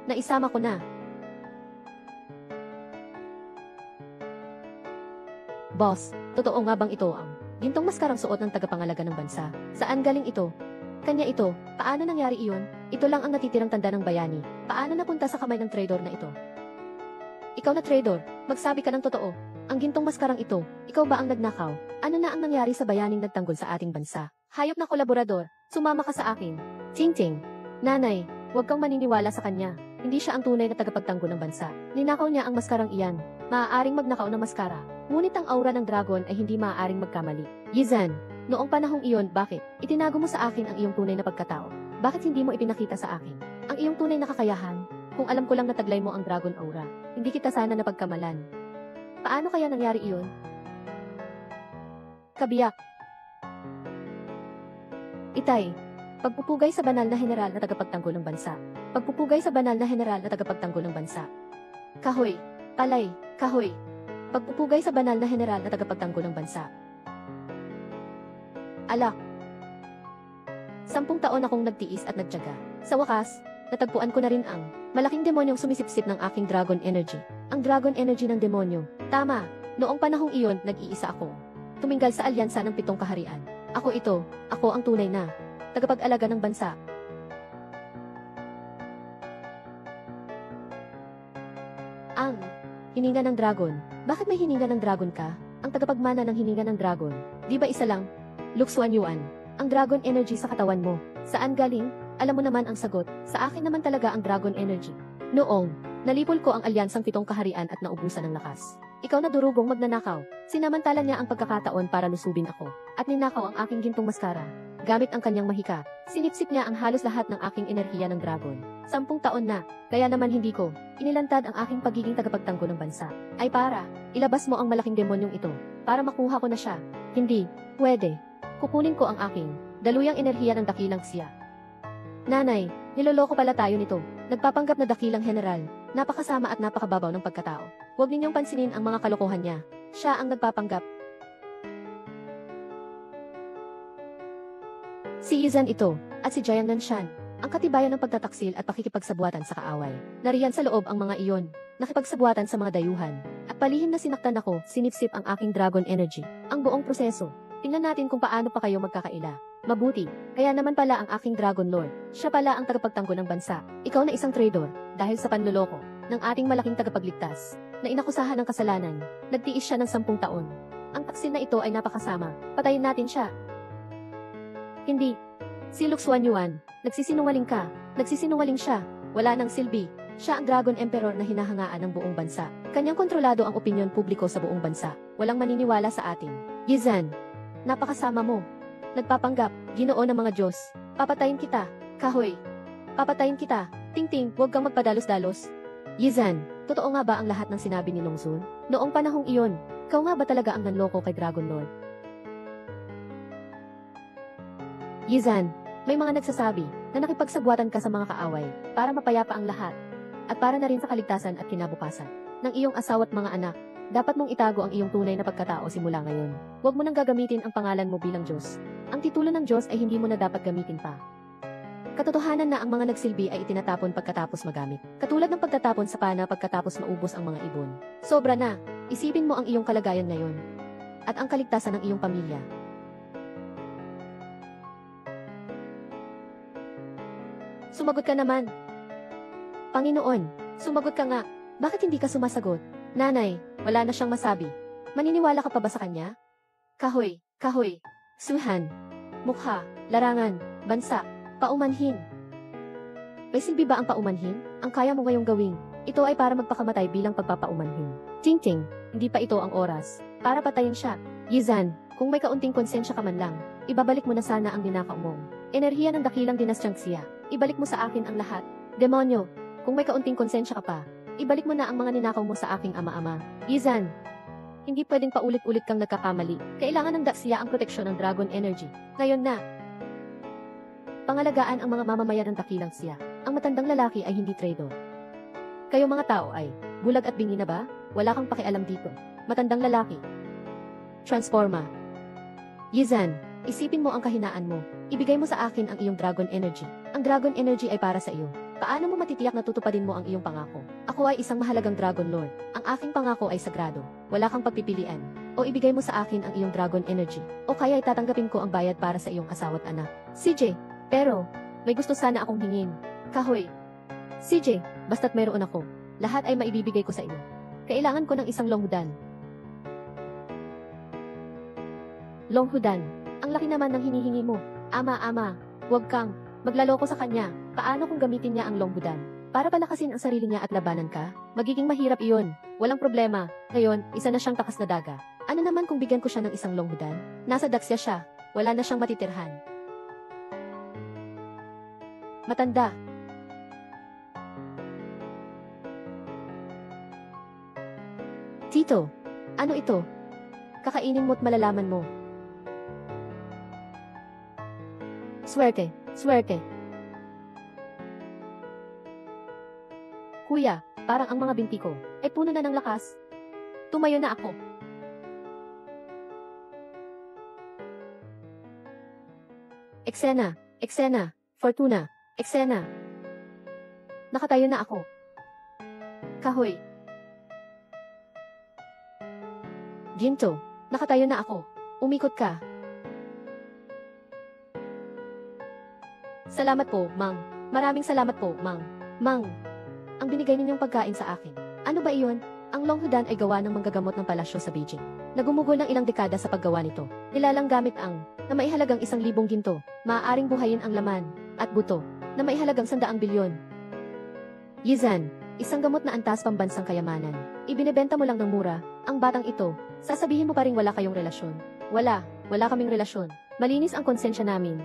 Naisama ko na. Boss, totoo nga bang ito ang gintong maskarang suot ng tagapangalaga ng bansa? Saan galing ito? Kanya ito, paano nangyari iyon? Ito lang ang natitirang tanda ng bayani. Paano napunta sa kamay ng traidor na ito? Ikaw na traidor, magsabi ka ng totoo. Ang gintong maskarang ito, ikaw ba ang nagnakaw? Ano na ang nangyari sa bayaning nagtanggol sa ating bansa? Hayop na kolaborador, sumama ka sa akin. Ting-ting. Nanay, huwag kang maniniwala sa kanya. Hindi siya ang tunay na tagapagtanggol ng bansa. Ninakaw niya ang maskarang iyan. Maaaring magnakaw ng maskara. Ngunit ang aura ng dragon ay hindi maaaring magkamali. Yizan, noong panahong iyon, bakit? Itinago mo sa akin ang iyong tunay na pagkatao. Bakit hindi mo ipinakita sa akin ang iyong tunay na kakayahan? Kung alam ko lang nataglay mo ang dragon aura, hindi kita sana napagkamalan. Paano kaya nangyari iyon? Kabiyak. Itay, pagpupugay sa banal na general na tagapagtanggol ng bansa. Pagpupugay sa banal na general na tagapagtanggol ng bansa. Kahoy, palay, kahoy. Pagpupugay sa banal na general na tagapagtanggol ng bansa. Alak. 10 taon akong nagtiis at nagtiyaga. Sa wakas, natagpuan ko na rin ang malaking demonyong sumisipsip ng aking dragon energy. Ang dragon energy ng demonyo. Tama, noong panahong iyon, nag-iisa ako. Tuminggal sa alyansa ng 7 kaharian. Ako ito, ako ang tunay na tagapag-alaga ng bansa. Ang hininga ng dragon. Bakit may hininga ng dragon ka? Ang tagapagmana ng hininga ng dragon. Di ba isa lang? Luxuan Yuan. Ang dragon energy sa katawan mo. Saan galing? Alam mo naman ang sagot. Sa akin naman talaga ang dragon energy. Noong nalipol ko ang alyansang 7 kaharian at naubusan ng lakas. Ikaw na durugong magnanakaw. Sinamantala niya ang pagkakataon para lusubin ako. At ninakaw ang aking gintong maskara. Gamit ang kanyang mahika, sinipsip niya ang halos lahat ng aking enerhiya ng dragon. 10 taon na, kaya naman hindi ko inilantad ang aking pagiging tagapagtanggol ng bansa. Ay para, ilabas mo ang malaking demonyong ito, para makuha ko na siya. Hindi, pwede. Kukunin ko ang aking daluyang enerhiya ng dakilang siya. Nanay, niloloko pala tayo nito. Nagpapanggap na dakilang general, napakasama at napakababaw ng pagkatao. Huwag ninyong pansinin ang mga kalokohan niya. Siya ang nagpapanggap. Si Yizan ito, at si Jiang Nanshan, ang katibayan ng pagtataksil at pakikipagsabuatan sa kaaway. Nariyan sa loob ang mga iyon, nakipagsabuatan sa mga dayuhan, at palihim na sinaktan ako, sinipsip ang aking dragon energy. Ang buong proseso, tingnan natin kung paano pa kayo magkakaila. Mabuti, kaya naman pala ang aking dragon lord, siya pala ang tagapagtanggol ng bansa. Ikaw na isang traidor, dahil sa panloloko ng ating malaking tagapagligtas, na inakusahan ng kasalanan, nagtiis siya ng 10 taon. Ang taksil na ito ay napakasama, patayin natin siya. Hindi. Si Luxuan Yuan, nagsisinungaling ka. Nagsisinungaling siya. Wala nang silbi. Siya ang Dragon Emperor na hinahangaan ng buong bansa. Kanyang kontrolado ang opinyon publiko sa buong bansa. Walang maniniwala sa atin. Yizan, napakasama mo. Nagpapanggap, Ginoo ng mga Diyos. Papatayin kita. Kahoy. Papatayin kita. Ting-ting, huwag kang magpadalos-dalos. Yizan, totoo nga ba ang lahat ng sinabi ni Longzun? Noong panahong iyon, ikaw nga ba talaga ang nanloko kay Dragon Lord? Yizan, may mga nagsasabi na nakipagsabuatan ka sa mga kaaway para mapayapa ang lahat at para na rin sa kaligtasan at kinabukasan ng iyong asawa at mga anak. Dapat mong itago ang iyong tunay na pagkatao simula ngayon. Huwag mo nang gagamitin ang pangalan mo bilang Diyos. Ang titulo ng Diyos ay hindi mo na dapat gamitin pa. Katotohanan na ang mga nagsilbi ay itinatapon pagkatapos magamit. Katulad ng pagtatapon sa pana pagkatapos maubos ang mga ibon. Sobra na, isipin mo ang iyong kalagayan ngayon at ang kaligtasan ng iyong pamilya. Sumagot ka naman. Panginoon, sumagot ka nga. Bakit hindi ka sumasagot? Nanay, wala na siyang masabi. Maniniwala ka pa ba sa kanya? Kahoy, kahoy. Suhan. Mukha. larangan, bansa, paumanhin. May silbi ba ang paumanhin? Ang kaya mo ngayong gawin, ito ay para magpakamatay bilang pagpapaumanhin. Ting-ting, hindi pa ito ang oras. Para patayin siya. Yizan, kung may kaunting konsensya ka man lang, ibabalik mo na sana ang ninakaw mong enerhiya ng dakilang dinastyang Xia. Ibalik mo sa akin ang lahat. Demonyo, kung may kaunting konsensya ka pa, ibalik mo na ang mga ninakaw mo sa aking ama-ama. Yizan, hindi pwedeng paulit-ulit kang nagkakamali. Kailangan ng Daxia ang proteksyon ng Dragon Energy. Ngayon na. Pangalagaan ang mga mamamayan ng dakilang Xia. Ang matandang lalaki ay hindi traidor. Kayo mga tao ay, bulag at bingi na ba? Wala kang pakialam dito. Matandang lalaki. Transforma. Yizan, isipin mo ang kahinaan mo. Ibigay mo sa akin ang iyong Dragon Energy. Ang Dragon Energy ay para sa iyo. Paano mo matitiyak na tutupadin mo ang iyong pangako? Ako ay isang mahalagang Dragon Lord. Ang aking pangako ay sagrado. Wala kang pagpipilian. O ibigay mo sa akin ang iyong Dragon Energy. O kaya ay tatanggapin ko ang bayad para sa iyong asawa't anak. CJ, pero, may gusto sana akong hingin. Kahoy. CJ, basta't mayroon ako. Lahat ay maibibigay ko sa iyo. Kailangan ko ng isang longhudan. Longhudan. Ang laki naman ng hinihingi mo. Ama, huwag kang maglaloko sa kanya. Paano kung gamitin niya ang longhudan? Para palakasin ang sarili niya at labanan ka? Magiging mahirap iyon. Walang problema. Ngayon, isa na siyang takas na daga. Ano naman kung bigyan ko siya ng isang longhudan? Nasa Daxia siya. Wala na siyang matitirhan. Matanda. Tito, ano ito? Kakainin mo't malalaman mo. Swerte, swerte. Kuya, parang ang mga binti ko ay puno na ng lakas. Tumayo na ako. Eksena, Fortuna, Eksena. Nakatayo na ako. Kahoy. Ginto, nakatayo na ako. Umikot ka. Salamat po, Mang. Maraming salamat po, Mang. Mang, ang binigay ninyong pagkain sa akin. Ano ba iyon? Ang longhudan ay gawa ng manggagamot ng palasyo sa Beijing. Nagumugol ng ilang dekada sa paggawa nito. Nilalang gamit ang na maihalagang 1,000 ginto. Maaaring buhayin ang laman at buto na maihalagang 100 bilyon. Yizan, isang gamot na antas pambansang kayamanan. Ibinebenta mo lang ng mura. Ang batang ito, sasabihin mo pa rin wala kayong relasyon. Wala kaming relasyon. Malinis ang konsensya namin.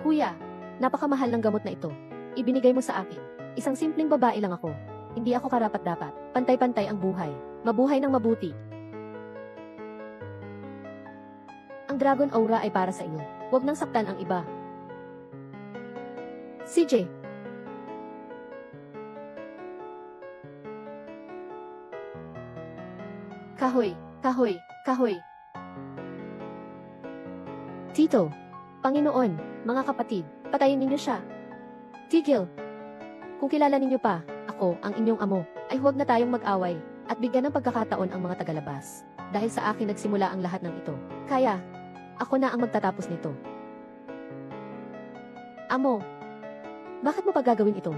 Kuya, napakamahal ng gamot na ito. Ibinigay mo sa akin. Isang simpleng babae lang ako. Hindi ako karapat-dapat. Pantay-pantay ang buhay. Mabuhay ng mabuti. Ang Dragon Aura ay para sa iyo. Huwag nang saktan ang iba. CJ. Kahoy. Tito. Panginoon, mga kapatid, patayin ninyo siya. Tigil. Kung kilala ninyo pa, ako, ang inyong amo, ay huwag na tayong mag-away, at bigyan ng pagkakataon ang mga tagalabas. Dahil sa akin nagsimula ang lahat ng ito. Kaya, ako na ang magtatapos nito. Amo, bakit mo pa gagawin ito?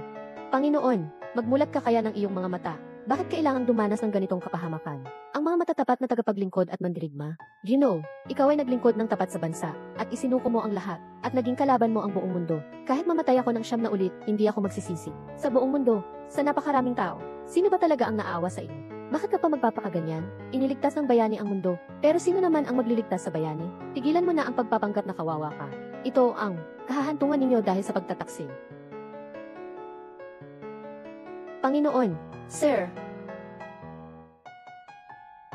Panginoon, magmulat ka kaya ng iyong mga mata. Bakit kailangang dumanas ng ganitong kapahamakan? Ang mga matatapat na tagapaglingkod at mandirigma? Ginoo, ikaw ay naglingkod ng tapat sa bansa, at isinuko mo ang lahat, at naging kalaban mo ang buong mundo. Kahit mamatay ako ng 9 na ulit, hindi ako magsisisi. Sa buong mundo, sa napakaraming tao, sino ba talaga ang naawa sa iyo? Bakit ka pa magpapakaganyan? Iniligtas ng bayani ang mundo, pero sino naman ang magliligtas sa bayani? Tigilan mo na ang pagpapanggap na kawawa ka. Ito ang kahahantungan ninyo dahil sa pagtataksil. Panginoon,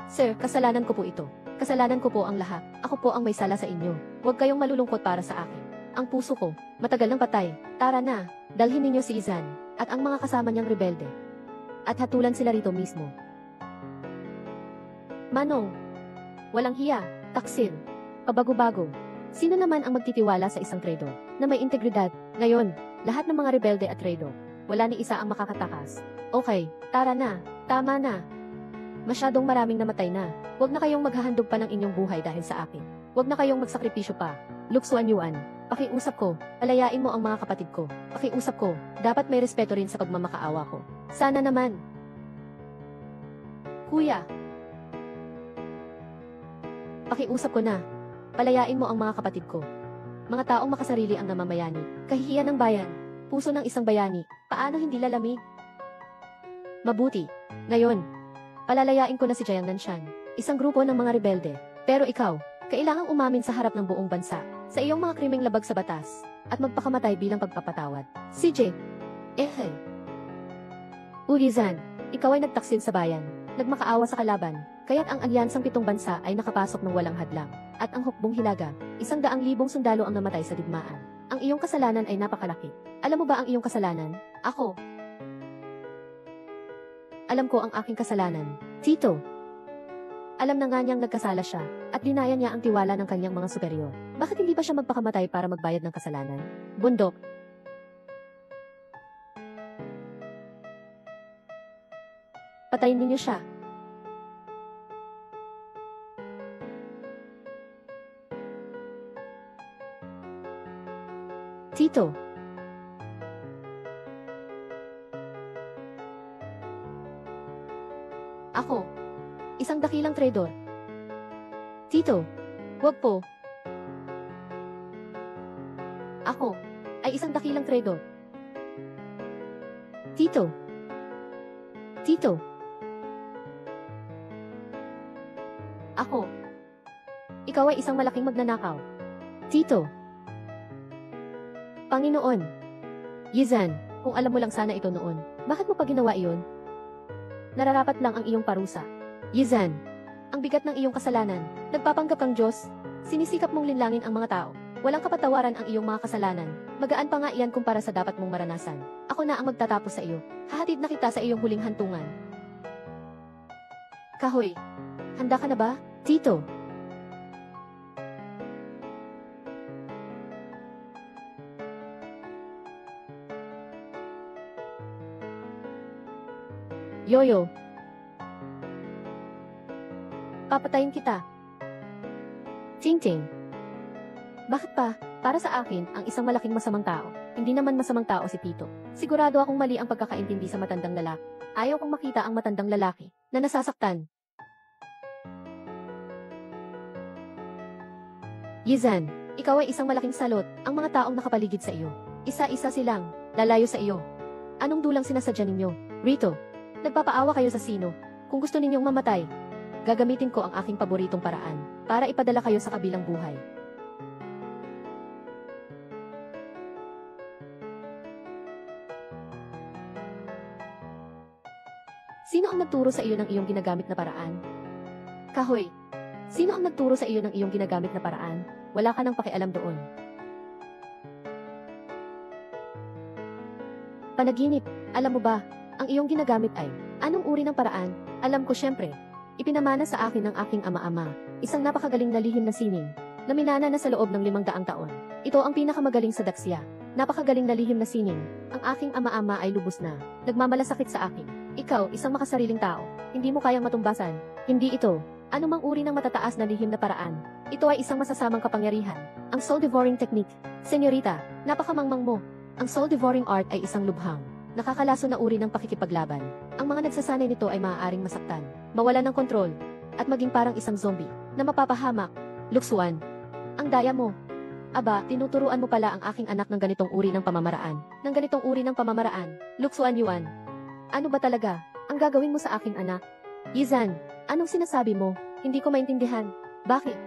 Sir, kasalanan ko po ito. Kasalanan ko po ang lahat. Ako po ang may sala sa inyo. Huwag kayong malulungkot para sa akin. Ang puso ko, matagal nang patay. Tara na, dalhin ninyo si Izan, at ang mga kasama niyang rebelde. At hatulan sila rito mismo. Manong, walang hiya, taksil, pabago-bago. Sino naman ang magtitiwala sa isang traidor na may integridad? Ngayon, lahat ng mga rebelde at traidor, wala ni isa ang makakatakas. Okay, tara na, tama na. Masyadong maraming namatay na. Huwag na kayong maghahandog pa ng inyong buhay dahil sa akin. Huwag na kayong magsakripisyo pa. Luksuan Yuan, pakiusap ko, palayain mo ang mga kapatid ko. Pakiusap ko, dapat may respeto rin sa pagmamakaawa ko. Sana naman. Kuya. Pakiusap ko na. Palayain mo ang mga kapatid ko. mga taong makasarili ang namamayani, kahihiyan ng bayan, puso ng isang bayani, paano hindi lalamig? Mabuti. Ngayon, palalayain ko na si Jiang Nanshan, isang grupo ng mga rebelde. Pero ikaw, kailangang umamin sa harap ng buong bansa, sa iyong mga krimeng labag sa batas, at magpakamatay bilang pagpapatawad. CJ. Ulizan, ikaw ay nagtaksil sa bayan, nagmakaawa sa kalaban, kaya't ang alyansang 7 bansa ay nakapasok ng walang hadlang. At ang hukbong hilaga, 100,000 sundalo ang namatay sa digmaan. Ang iyong kasalanan ay napakalaki. Alam mo ba ang iyong kasalanan? Ako. Alam ko ang aking kasalanan. Tito. Alam na nga niyang nagkasala siya, at dinaya niya ang tiwala ng kanyang mga superior. Bakit hindi ba siya magpakamatay para magbayad ng kasalanan? Bundok. Patayin ninyo siya. Tito. Ako. Isang dakilang traidor. Tito. Wag po. Ako. Ay isang dakilang traidor. Tito. Tito. Ako. Ikaw ay isang malaking magnanakaw. Tito. Panginoon. Yizan, kung alam mo lang sana ito noon, bakit mo pa ginawa iyon? Nararapat lang ang iyong parusa. Yizan, ang bigat ng iyong kasalanan, nagpapanggap kang Diyos, sinisikap mong linlangin ang mga tao, walang kapatawaran ang iyong mga kasalanan, magaan pa nga iyan kumpara sa dapat mong maranasan. Ako na ang magtatapos sa iyo, hahatid na kita sa iyong huling hantungan. Kahoy, handa ka na ba, Tito? Yoyo. Papatayin kita. Ting-ting. Bakit pa? Para sa akin, ang isang malaking masamang tao. Hindi naman masamang tao si Tito. Sigurado akong mali ang pagkakaintindi sa matandang lalaki. Ayaw kong makita ang matandang lalaki na nasasaktan. Yizan, ikaw ay isang malaking salot. Ang mga taong nakapaligid sa iyo. Isa-isa silang lalayo sa iyo. Anong dulang sinasadya ninyo? Rito. Nagpapaawa kayo sa sino. Kung gusto ninyong mamatay, gagamitin ko ang aking paboritong paraan para ipadala kayo sa kabilang buhay. Sino ang nagturo sa iyo ng iyong ginagamit na paraan? Kahoy, sino ang nagturo sa iyo ng iyong ginagamit na paraan? Wala ka nang pakialam doon. Panaginip, alam mo ba, ang iyong ginagamit ay, anong uri ng paraan? Alam ko syempre. Ipinamana sa akin ng aking ama-ama, isang napakagaling na lihim na sining, na minana na sa loob ng 500 taon. Ito ang pinakamagaling sa daksya. Napakagaling na lihim na sining. Ang aking ama-ama ay lubos na. Nagmamalasakit sa akin. Ikaw, isang makasariling tao. Hindi mo kayang matumbasan. Hindi ito. Anumang uri ng matataas na lihim na paraan. Ito ay isang masasamang kapangyarihan. Ang soul-devouring technique. Senyorita, napakamangmang mo. Ang soul-devouring art ay isang lubhang, nakakalaso na uri ng pakikipaglaban. Ang mga nagsasanay nito ay maaaring masaktan, mawalan ng kontrol, at maging parang isang zombie na mapapahamak. Luksuan. Ang daya mo. Aba, tinuturuan mo pala ang aking anak ng ganitong uri ng pamamaraan. Ng ganitong uri ng pamamaraan. Luksuan Yuan. Ano ba talaga ang gagawin mo sa aking anak? Yizan, anong sinasabi mo? Hindi ko maintindihan. Bakit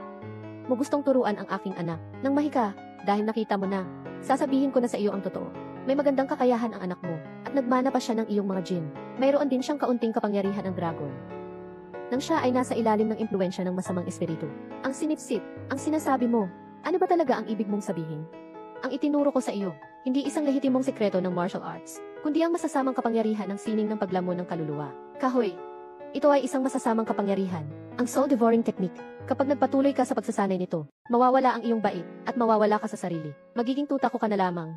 mo gustong turuan ang aking anak? Nang mahika, dahil nakita mo na. Sasabihin ko na sa iyo ang totoo. May magandang kakayahan ang anak mo, at nagmana pa siya ng iyong mga jinn. Mayroon din siyang kaunting kapangyarihan ng dragon. Nang siya ay nasa ilalim ng impluensya ng masamang espiritu. Ang sinipsip, ang sinasabi mo, ano ba talaga ang ibig mong sabihin? Ang itinuro ko sa iyo, hindi isang lehitimong sekreto ng martial arts, kundi ang masasamang kapangyarihan ng sining ng paglamon ng kaluluwa. Kahoy, ito ay isang masasamang kapangyarihan, ang soul-devouring technique. Kapag nagpatuloy ka sa pagsasanay nito, mawawala ang iyong bait, at mawawala ka sa sarili. Magiging tuta ko ka na lamang.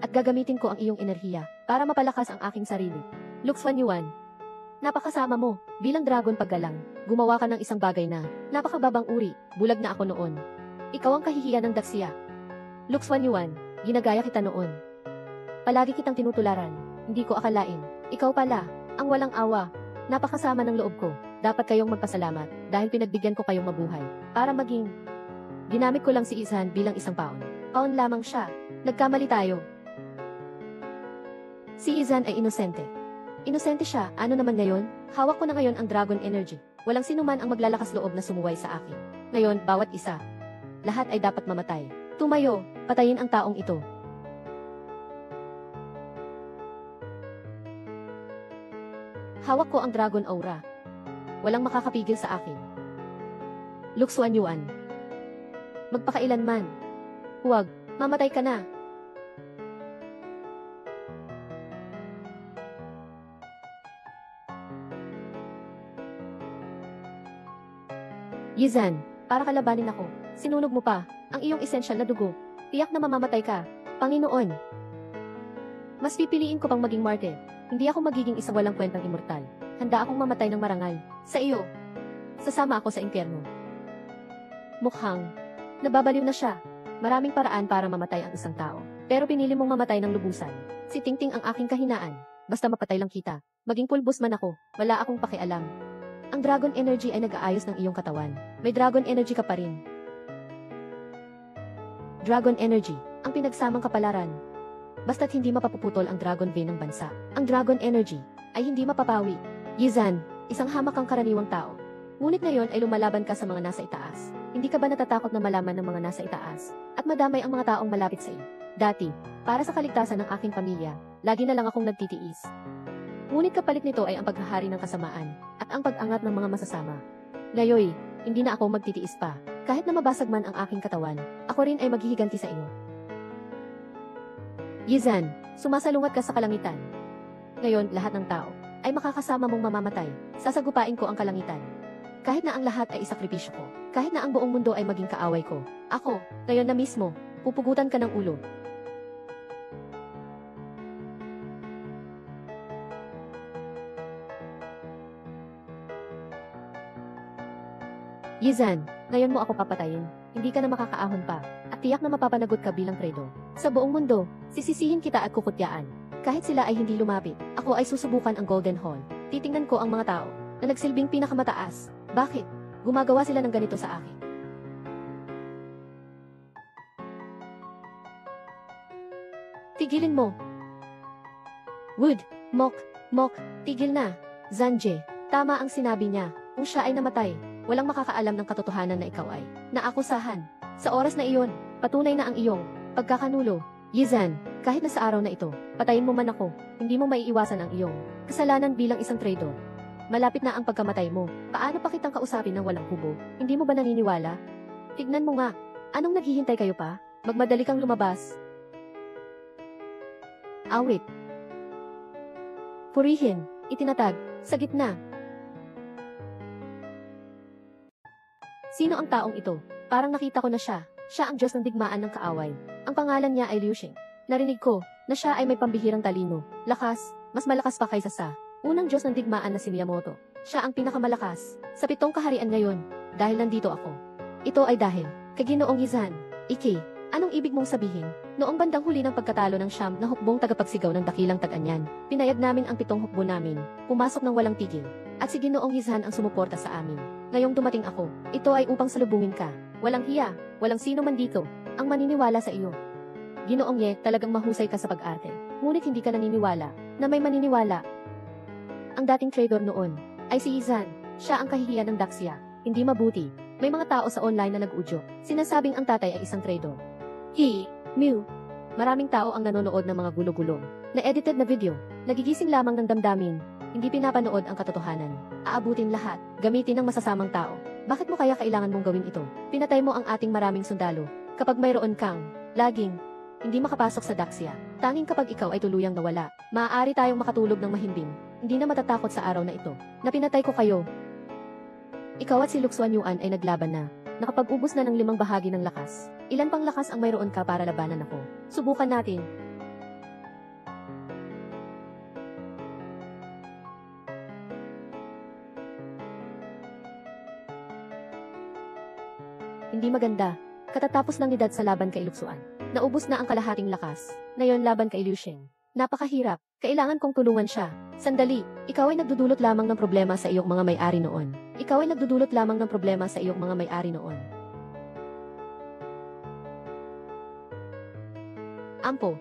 At gagamitin ko ang iyong enerhiya, para mapalakas ang aking sarili. Luxuan Yuan. Napakasama mo, bilang dragon paggalang, gumawa ka ng isang bagay na, napakababang uri, bulag na ako noon. Ikaw ang kahihiyan ng daksya. Luxuan Yuan, ginagaya kita noon. Palagi kitang tinutularan, hindi ko akalain. Ikaw pala, ang walang awa. Napakasama ng loob ko. Dapat kayong magpasalamat dahil pinagbigyan ko kayong mabuhay. Para maging, ginamit ko lang si Izhan bilang isang paon. Paon lamang siya. Nagkamali tayo. Si Izan ay inosente. Inosente siya, ano naman ngayon? Hawak ko na ngayon ang Dragon Energy. Walang sinuman ang maglalakas loob na sumuway sa akin. Ngayon, bawat isa. Lahat ay dapat mamatay. Tumayo, patayin ang taong ito. Hawak ko ang Dragon Aura. Walang makakapigil sa akin. Luxuan Yuan. Magpakailanman. Huwag, mamatay ka na. Yizan, para kalabanin ako, sinunog mo pa, ang iyong esensyal na dugo. Tiyak na mamamatay ka, Panginoon. Mas pipiliin ko pang maging martyr. Hindi ako magiging isang walang kwentang immortal. Handa akong mamatay ng marangal. Sa iyo. Sasama ako sa impyerno. Mukhang nababaliw na siya. Maraming paraan para mamatay ang isang tao. Pero pinili mong mamatay ng lubusan. Si Tingting ang aking kahinaan. Basta mapatay lang kita. Maging pulbos man ako, wala akong pakialam. Ang Dragon Energy ay nag-aayos ng iyong katawan. May Dragon Energy ka pa rin. Dragon Energy, ang pinagsamang kapalaran. Basta't hindi mapapuputol ang Dragon Vein ng bansa. Ang Dragon Energy ay hindi mapapawi. Yizan, isang hamak kang karaniwang tao. Ngunit ngayon ay lumalaban ka sa mga nasa itaas. Hindi ka ba natatakot na malaman ng mga nasa itaas? At madamay ang mga taong malapit sa iyo. Dati, para sa kaligtasan ng aking pamilya, lagi na lang akong nagtitiis. Ngunit kapalit nito ay ang paghahari ng kasamaan at ang pag-angat ng mga masasama. Ngayon, hindi na ako magtitiis pa. Kahit na mabasag man ang aking katawan, ako rin ay maghihiganti sa iyo. Yizan, sumasalungat ka sa kalangitan. Ngayon, lahat ng tao ay makakasama mong mamamatay. Sasagupain ko ang kalangitan. Kahit na ang lahat ay isakripisyo ko, kahit na ang buong mundo ay maging kaaway ko, ako, ngayon na mismo, pupugutan ka ng ulo. Yizan, ngayon mo ako papatayin. Hindi ka na makakaahon pa, at tiyak na mapapanagot ka bilang traitor. Sa buong mundo, sisisihin kita at kukutyaan. Kahit sila ay hindi lumapit, ako ay susubukan ang Golden Hall. Titingnan ko ang mga tao na nagsilbing pinakamataas. Bakit? Gumagawa sila ng ganito sa akin. Tigilin mo. Wood, Mok, tigil na. Zanje, tama ang sinabi niya. Kung siya ay namatay, walang makakaalam ng katotohanan na ikaw ay naakusahan. Sa oras na iyon, patunay na ang iyong pagkakanulo. Yizan, kahit na sa araw na ito, patayin mo man ako, hindi mo maiiwasan ang iyong kasalanan bilang isang traitor. Malapit na ang pagkamatay mo. Paano pa kitang kausapin ng walang hubo? Hindi mo ba naniniwala? Tignan mo nga. Anong naghihintay kayo pa? Magmadali kang lumabas. Awit. Purihin, itinatag, sa gitna. Sino ang taong ito? Parang nakita ko na siya. Siya ang Diyos ng digmaan ng kaaway. Ang pangalan niya ay Liu Xing. Narinig ko na siya ay may pambihirang talino, lakas, mas malakas pa kaysa sa unang Diyos ng digmaan na si Miyamoto. Siya ang pinakamalakas sa 7 kaharian ngayon. Dahil nandito ako. Ito ay dahil kay Ginoong Yizan. Iki, anong ibig mong sabihin? Noong bandang huli ng pagkatalo ng Siyam na hukbong tagapagsigaw ng dakilang Tag-Anyan, pinayag namin ang 7 hukbo namin, pumasok ng walang tigil. At si Ginoong Yizan ang sumuporta sa amin. Ngayong dumating ako, ito ay upang salubungin ka. Walang hiya, walang sino man dito ang maniniwala sa iyo. Ginoong Ye, talagang mahusay ka sa pag-arte. Ngunit hindi ka naniniwala na may maniniwala. Ang dating traitor noon ay si Yizan. Siya ang kahihiyan ng Daxia. Hindi mabuti. May mga tao sa online na nag-udyok. Sinasabing ang tatay ay isang traitor. Mew. Maraming tao ang nanonood ng mga gulo-gulo na edited na video. Nagigising lamang ng damdamin. Hindi pinapanood ang katotohanan. Aabutin lahat. Gamitin ng masasamang tao. Bakit mo kaya kailangan mong gawin ito? Pinatay mo ang ating maraming sundalo. Kapag mayroon kang laging hindi makapasok sa Daxia, tanging kapag ikaw ay tuluyang nawala, maaari tayong makatulog ng mahimbing. Hindi na matatakot sa araw na ito na pinatay ko kayo. Ikaw at si Luxuan Yuan ay naglaban na. Nakapag-ubos na ng 5 bahagi ng lakas. Ilan pang lakas ang mayroon ka para labanan ako? Subukan natin. Hindi maganda. Katatapos ng edad sa laban kay Luxuan. Naubos na ang kalahating lakas. Ngayon laban kay Liu Xing. Napakahirap. Kailangan kong tulungan siya. Sandali. Ikaw ay nagdudulot lamang ng problema sa iyong mga may-ari noon. Ikaw ay nagdudulot lamang ng problema sa iyong mga may-ari noon. Ampo.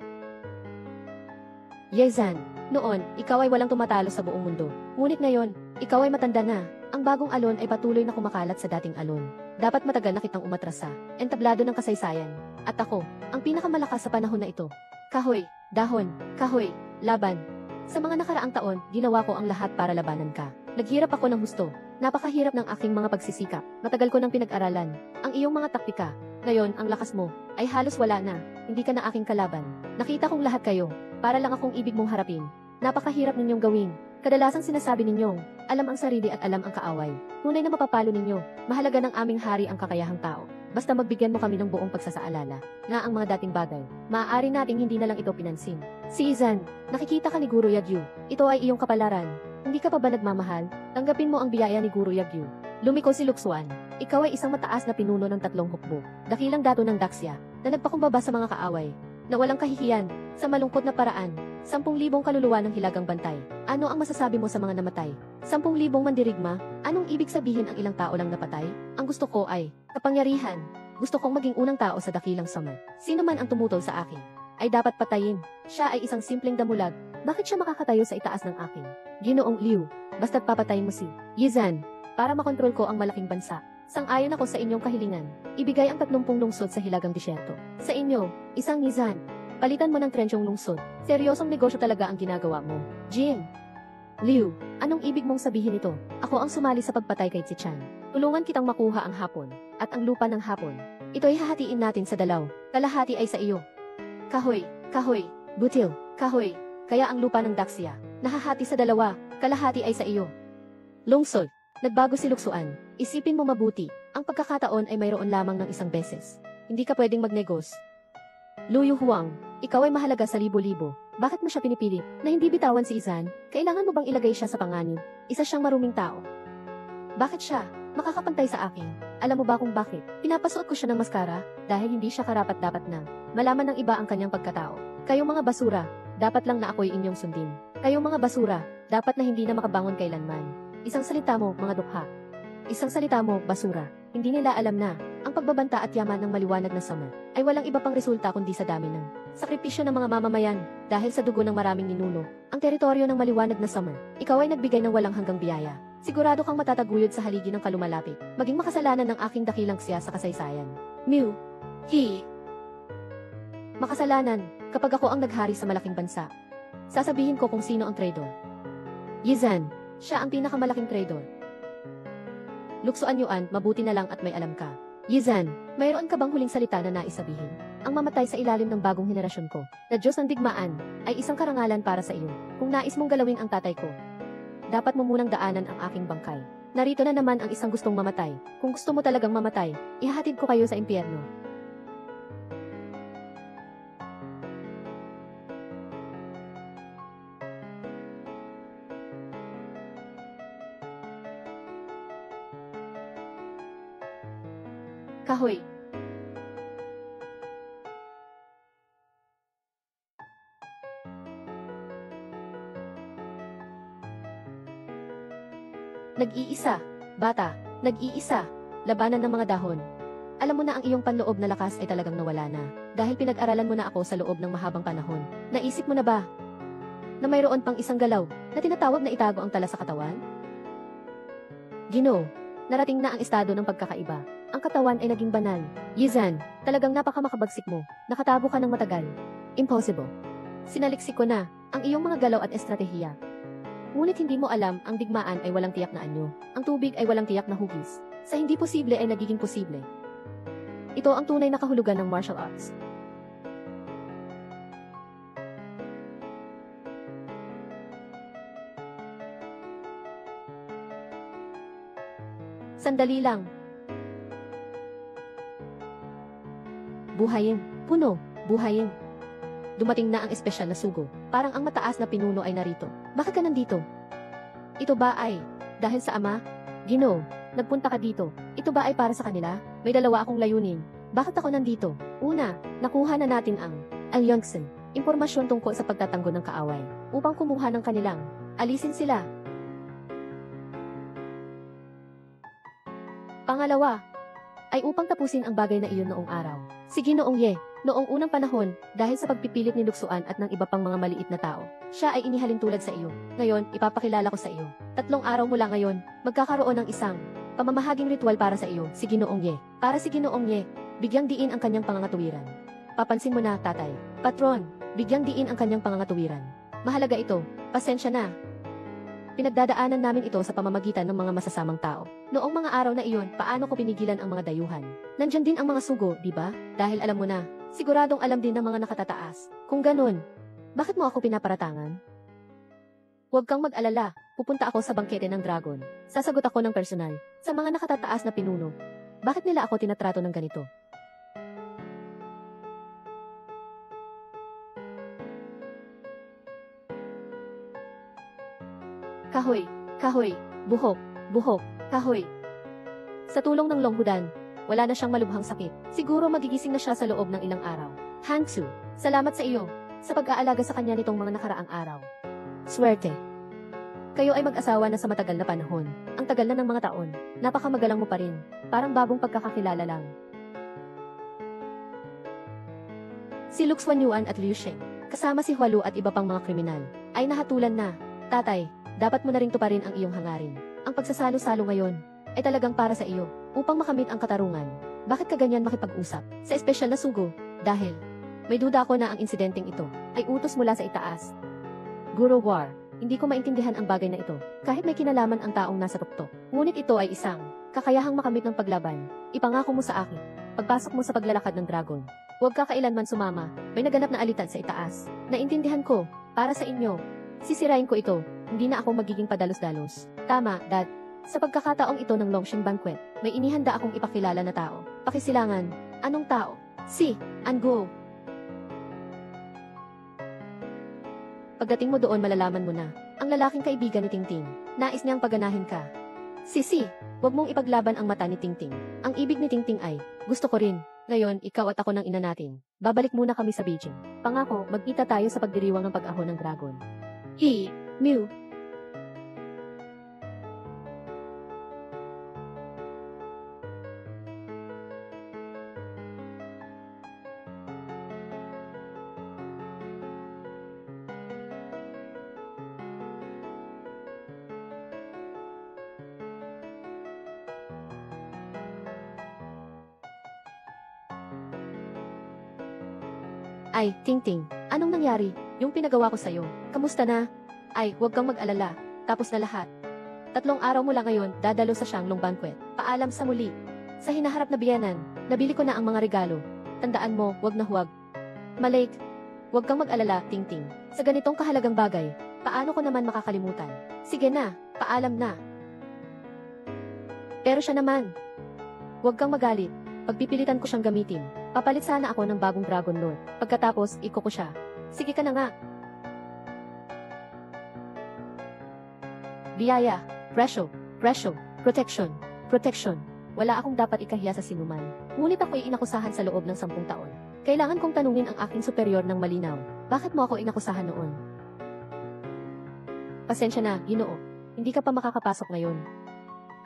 Yezan, noon, ikaw ay walang tumatalo sa buong mundo. Ngunit ngayon, ikaw ay matanda na. Ang bagong alon ay patuloy na kumakalat sa dating alon. Dapat matagal na kitang umatrasa, entablado ng kasaysayan. At ako, ang pinakamalakas sa panahon na ito. Kahoy, dahon, kahoy, laban. Sa mga nakaraang taon, ginawa ko ang lahat para labanan ka. Naghirap ako ng husto. Napakahirap ng aking mga pagsisikap. Matagal ko nang pinag-aralan ang iyong mga taktika. Ngayon, ang lakas mo ay halos wala na. Hindi ka na aking kalaban. Nakita kong lahat kayo. Para lang akong ibig mong harapin. Napakahirap ninyong gawin. Kadalasang sinasabi ninyong, alam ang sarili at alam ang kaaway. Tunay na mapapalo ninyo. Mahalaga ng aming hari ang kakayahang tao. Basta magbigyan mo kami ng buong pagsasaalala na ang mga dating bagay, maaari nating hindi na lang ito pinansin. Si Izan, nakikita ka ni Guro Yagyu. Ito ay iyong kapalaran. Hindi ka pa ba nagmamahal? Tanggapin mo ang biyaya ni Guro Yagyu. Lumiko si Luxuan. Ikaw ay isang mataas na pinuno ng 3 hukbo. Dakilang dato ng Daxia, na nagpakumbaba sa mga kaaway. Na walang kahihiyan, sa malungkot na paraan. 10,000 kaluluwa ng hilagang bantay. Ano ang masasabi mo sa mga namatay? 10,000 mandirigma? Anong ibig sabihin ang ilang tao lang napatay? Ang gusto ko ay kapangyarihan. Gusto kong maging unang tao sa dakilang summer. Sino man ang tumutol sa akin ay dapat patayin. Siya ay isang simpleng damulag. Bakit siya makakatayo sa itaas ng akin? Ginoong Liu, basta't papatayin mo si Yizan para makontrol ko ang malaking bansa. Sang-ayon ako sa inyong kahilingan. Ibigay ang 30 lungsod sa hilagang disyerto. Sa inyo, isang Yizan. Palitan mo ng trenchong lungsod. Seryosong negosyo talaga ang ginagawa mo. Jing. Liu, anong ibig mong sabihin ito? Ako ang sumali sa pagpatay kay Zichan. Tulungan kitang makuha ang hapon at ang lupa ng hapon. Ito ay hahatiin natin sa dalaw. Kalahati ay sa iyo. Kahoy, kahoy, butil, kahoy. Kaya ang lupa ng Daxia, nahahati sa dalawa, kalahati ay sa iyo. Lungsod. Nagbago si Luxuan. Isipin mo mabuti, ang pagkakataon ay mayroon lamang ng isang beses. Hindi ka pwedeng magnegos. Luyu Huang, ikaw ay mahalaga sa libo-libo. Bakit mo siya pinipili na hindi bitawan si Izan? Kailangan mo bang ilagay siya sa panganib? Isa siyang maruming tao. Bakit siya makakapantay sa akin? Alam mo ba kung bakit? Pinapasuot ko siya ng maskara dahil hindi siya karapat-dapat na malaman ng iba ang kanyang pagkatao. Kayong mga basura, dapat lang na ako'y inyong sundin. Kayong mga basura, dapat na hindi na makabangon kailanman. Isang salita mo, mga dukha. Isang salita mo, basura. Hindi nila alam na ang pagbabanta at yaman ng maliwanag na summer ay walang iba pang resulta kundi sa dami ng sakripisyo ng mga mamamayan dahil sa dugo ng maraming ninuno. Ang teritoryo ng maliwanag na summer, ikaw ay nagbigay ng walang hanggang biyaya. Sigurado kang matataguyod sa haligi ng kalumalapit, maging makasalanan ng aking dakilang siya sa kasaysayan. Mew. He. Makasalanan, kapag ako ang naghari sa malaking bansa. Sasabihin ko kung sino ang traidor. Yizan, siya ang pinakamalaking traidor. Luxuan Yuan, mabuti na lang at may alam ka. Yizan, mayroon ka bang huling salita na nais sabihin? Ang mamatay sa ilalim ng bagong henerasyon ko, na Diyos ng digmaan, ay isang karangalan para sa iyo. Kung nais mong galawin ang tatay ko, dapat mo munang daanan ang aking bangkay. Narito na naman ang isang gustong mamatay. Kung gusto mo talagang mamatay, ihahatid ko kayo sa impyerno. Kahoy. Nag-iisa, bata, nag-iisa, labanan ng mga dahon. Alam mo na ang iyong panloob na lakas ay talagang nawala na, dahil pinag-aralan mo na ako sa loob ng mahabang panahon. Naisip mo na ba na mayroon pang isang galaw na tinatawag na itago ang tala sa katawan? Ginoo, narating na ang estado ng pagkakaiba. Ang katawan ay naging banal. Yizan, talagang napakamakabagsik mo. Nakatago ka ng matagal. Impossible. Sinaliksik ko na ang iyong mga galaw at estratehiya. Ngunit hindi mo alam, ang digmaan ay walang tiyak na anyo. Ang tubig ay walang tiyak na hugis. Sa hindi posible ay nagiging posible. Ito ang tunay na kahulugan ng martial arts. Sandali lang. Buhayin, puno, buhayin. Dumating na ang espesyal na sugo. Parang ang mataas na pinuno ay narito. Bakit ka nandito? Ito ba ay dahil sa ama? Ginoo, nagpunta ka dito. Ito ba ay para sa kanila? May dalawa akong layunin. Bakit ako nandito? Una, nakuha na natin ang Alyongsen, impormasyon tungkol sa pagtatanggol ng kaaway, upang kumuha ng kanilang alisin sila. Pangalawa, ay upang tapusin ang bagay na iyon noong araw. Si Ginoong Ye, noong unang panahon, dahil sa pagpipilit ni Luksuan at ng iba pang mga maliit na tao, siya ay inihalin tulad sa iyo. Ngayon, ipapakilala ko sa iyo. 3 araw mula ngayon, magkakaroon ng isang pamamahaging ritual para sa iyo, si Ginoong Ye. Para si Ginoong Ye, bigyang diin ang kanyang pangangatuwiran. Papansin mo na, tatay. Patron, bigyang diin ang kanyang pangangatuwiran. Mahalaga ito, pasensya na. Pinagdadaanan namin ito sa pamamagitan ng mga masasamang tao. Noong mga araw na iyon, paano ko pinigilan ang mga dayuhan? Nandyan din ang mga sugo, di ba? Dahil alam mo na, siguradong alam din ng mga nakatataas. Kung ganun, bakit mo ako pinaparatangan? Huwag kang mag-alala, pupunta ako sa bangkete ng dragon. Sasagot ako ng personal. Sa mga nakatataas na pinuno, bakit nila ako tinatrato ng ganito? Kahoy, kahoy, buhok, buhok, kahoy. Sa tulong ng longhudan, wala na siyang malubhang sakit. Siguro magigising na siya sa loob ng ilang araw. Hangsu, salamat sa iyo, sa pag-aalaga sa kanya nitong mga nakaraang araw. Swerte. Kayo ay mag-asawa na sa matagal na panahon. Ang tagal na ng mga taon, napakamagalang mo pa rin. Parang bagong pagkakakilala lang. Si Luxuan Yuan at Liu Sheng, kasama si Hualu at iba pang mga kriminal, ay nahatulan na. Tatay, dapat mo na ring tuparin ang iyong hangarin. Ang pagsasalo-salo ngayon ay talagang para sa iyo, upang makamit ang katarungan. Bakit ka ganyan makipag-usap sa espesyal na sugo? Dahil may duda ako na ang insidenteng ito ay utos mula sa itaas. Guru War, hindi ko maintindihan ang bagay na ito, kahit may kinalaman ang taong nasa tuktok. Ngunit ito ay isang kakayahang makamit ng paglaban. Ipangako mo sa akin, pagpasok mo sa paglalakad ng dragon, huwag ka kailanman sumama. May naganap na alitan sa itaas. Naintindihan ko, para sa inyo. Sisirain ko ito, hindi na ako magiging padalos-dalos. Tama, Dad. Sa pagkakataong ito ng Longshin Banquet, may inihanda akong ipakilala na tao. Pakisilangan, anong tao? Si Anguo. Pagdating mo doon malalaman mo na, ang lalaking kaibigan ni Tingting, nais niyang paganahin ka. Sisi, huwag mong ipaglaban ang mata ni Tingting. Ang ibig ni Tingting ay, gusto ko rin. Ngayon, ikaw at ako ng ina natin. Babalik muna kami sa Beijing. Pangako, magkita tayo sa pagdiriwang ng pag-ahon ng dragon. Mew. Ay, Tingting, anong nangyari? Yung pinagawa ko sa'yo, kamusta na? Ay, huwag kang mag-alala, tapos na lahat. 3 araw mula ngayon, dadalo sa Shanglong Banquet. Paalam sa muli. Sa hinaharap na biyenan, nabili ko na ang mga regalo. Tandaan mo, huwag na huwag. Malate, huwag kang mag-alala, Tingting. Sa ganitong kahalagang bagay, paano ko naman makakalimutan? Sige na, paalam na. Pero siya naman, huwag kang magalit. Pagpipilitan ko siyang gamitin. Papalit sana ako ng bagong Dragon Lord. Pagkatapos, iko ko siya. Sige ka na nga. Biyaya, presyo, protection. Wala akong dapat ikahiya sa sinuman. Ngunit ako'y inakusahan sa loob ng 10 taon. Kailangan kong tanungin ang aking superior ng malinaw. Bakit mo ako inakusahan noon? Pasensya na, Ginoo. Hindi ka pa makakapasok ngayon.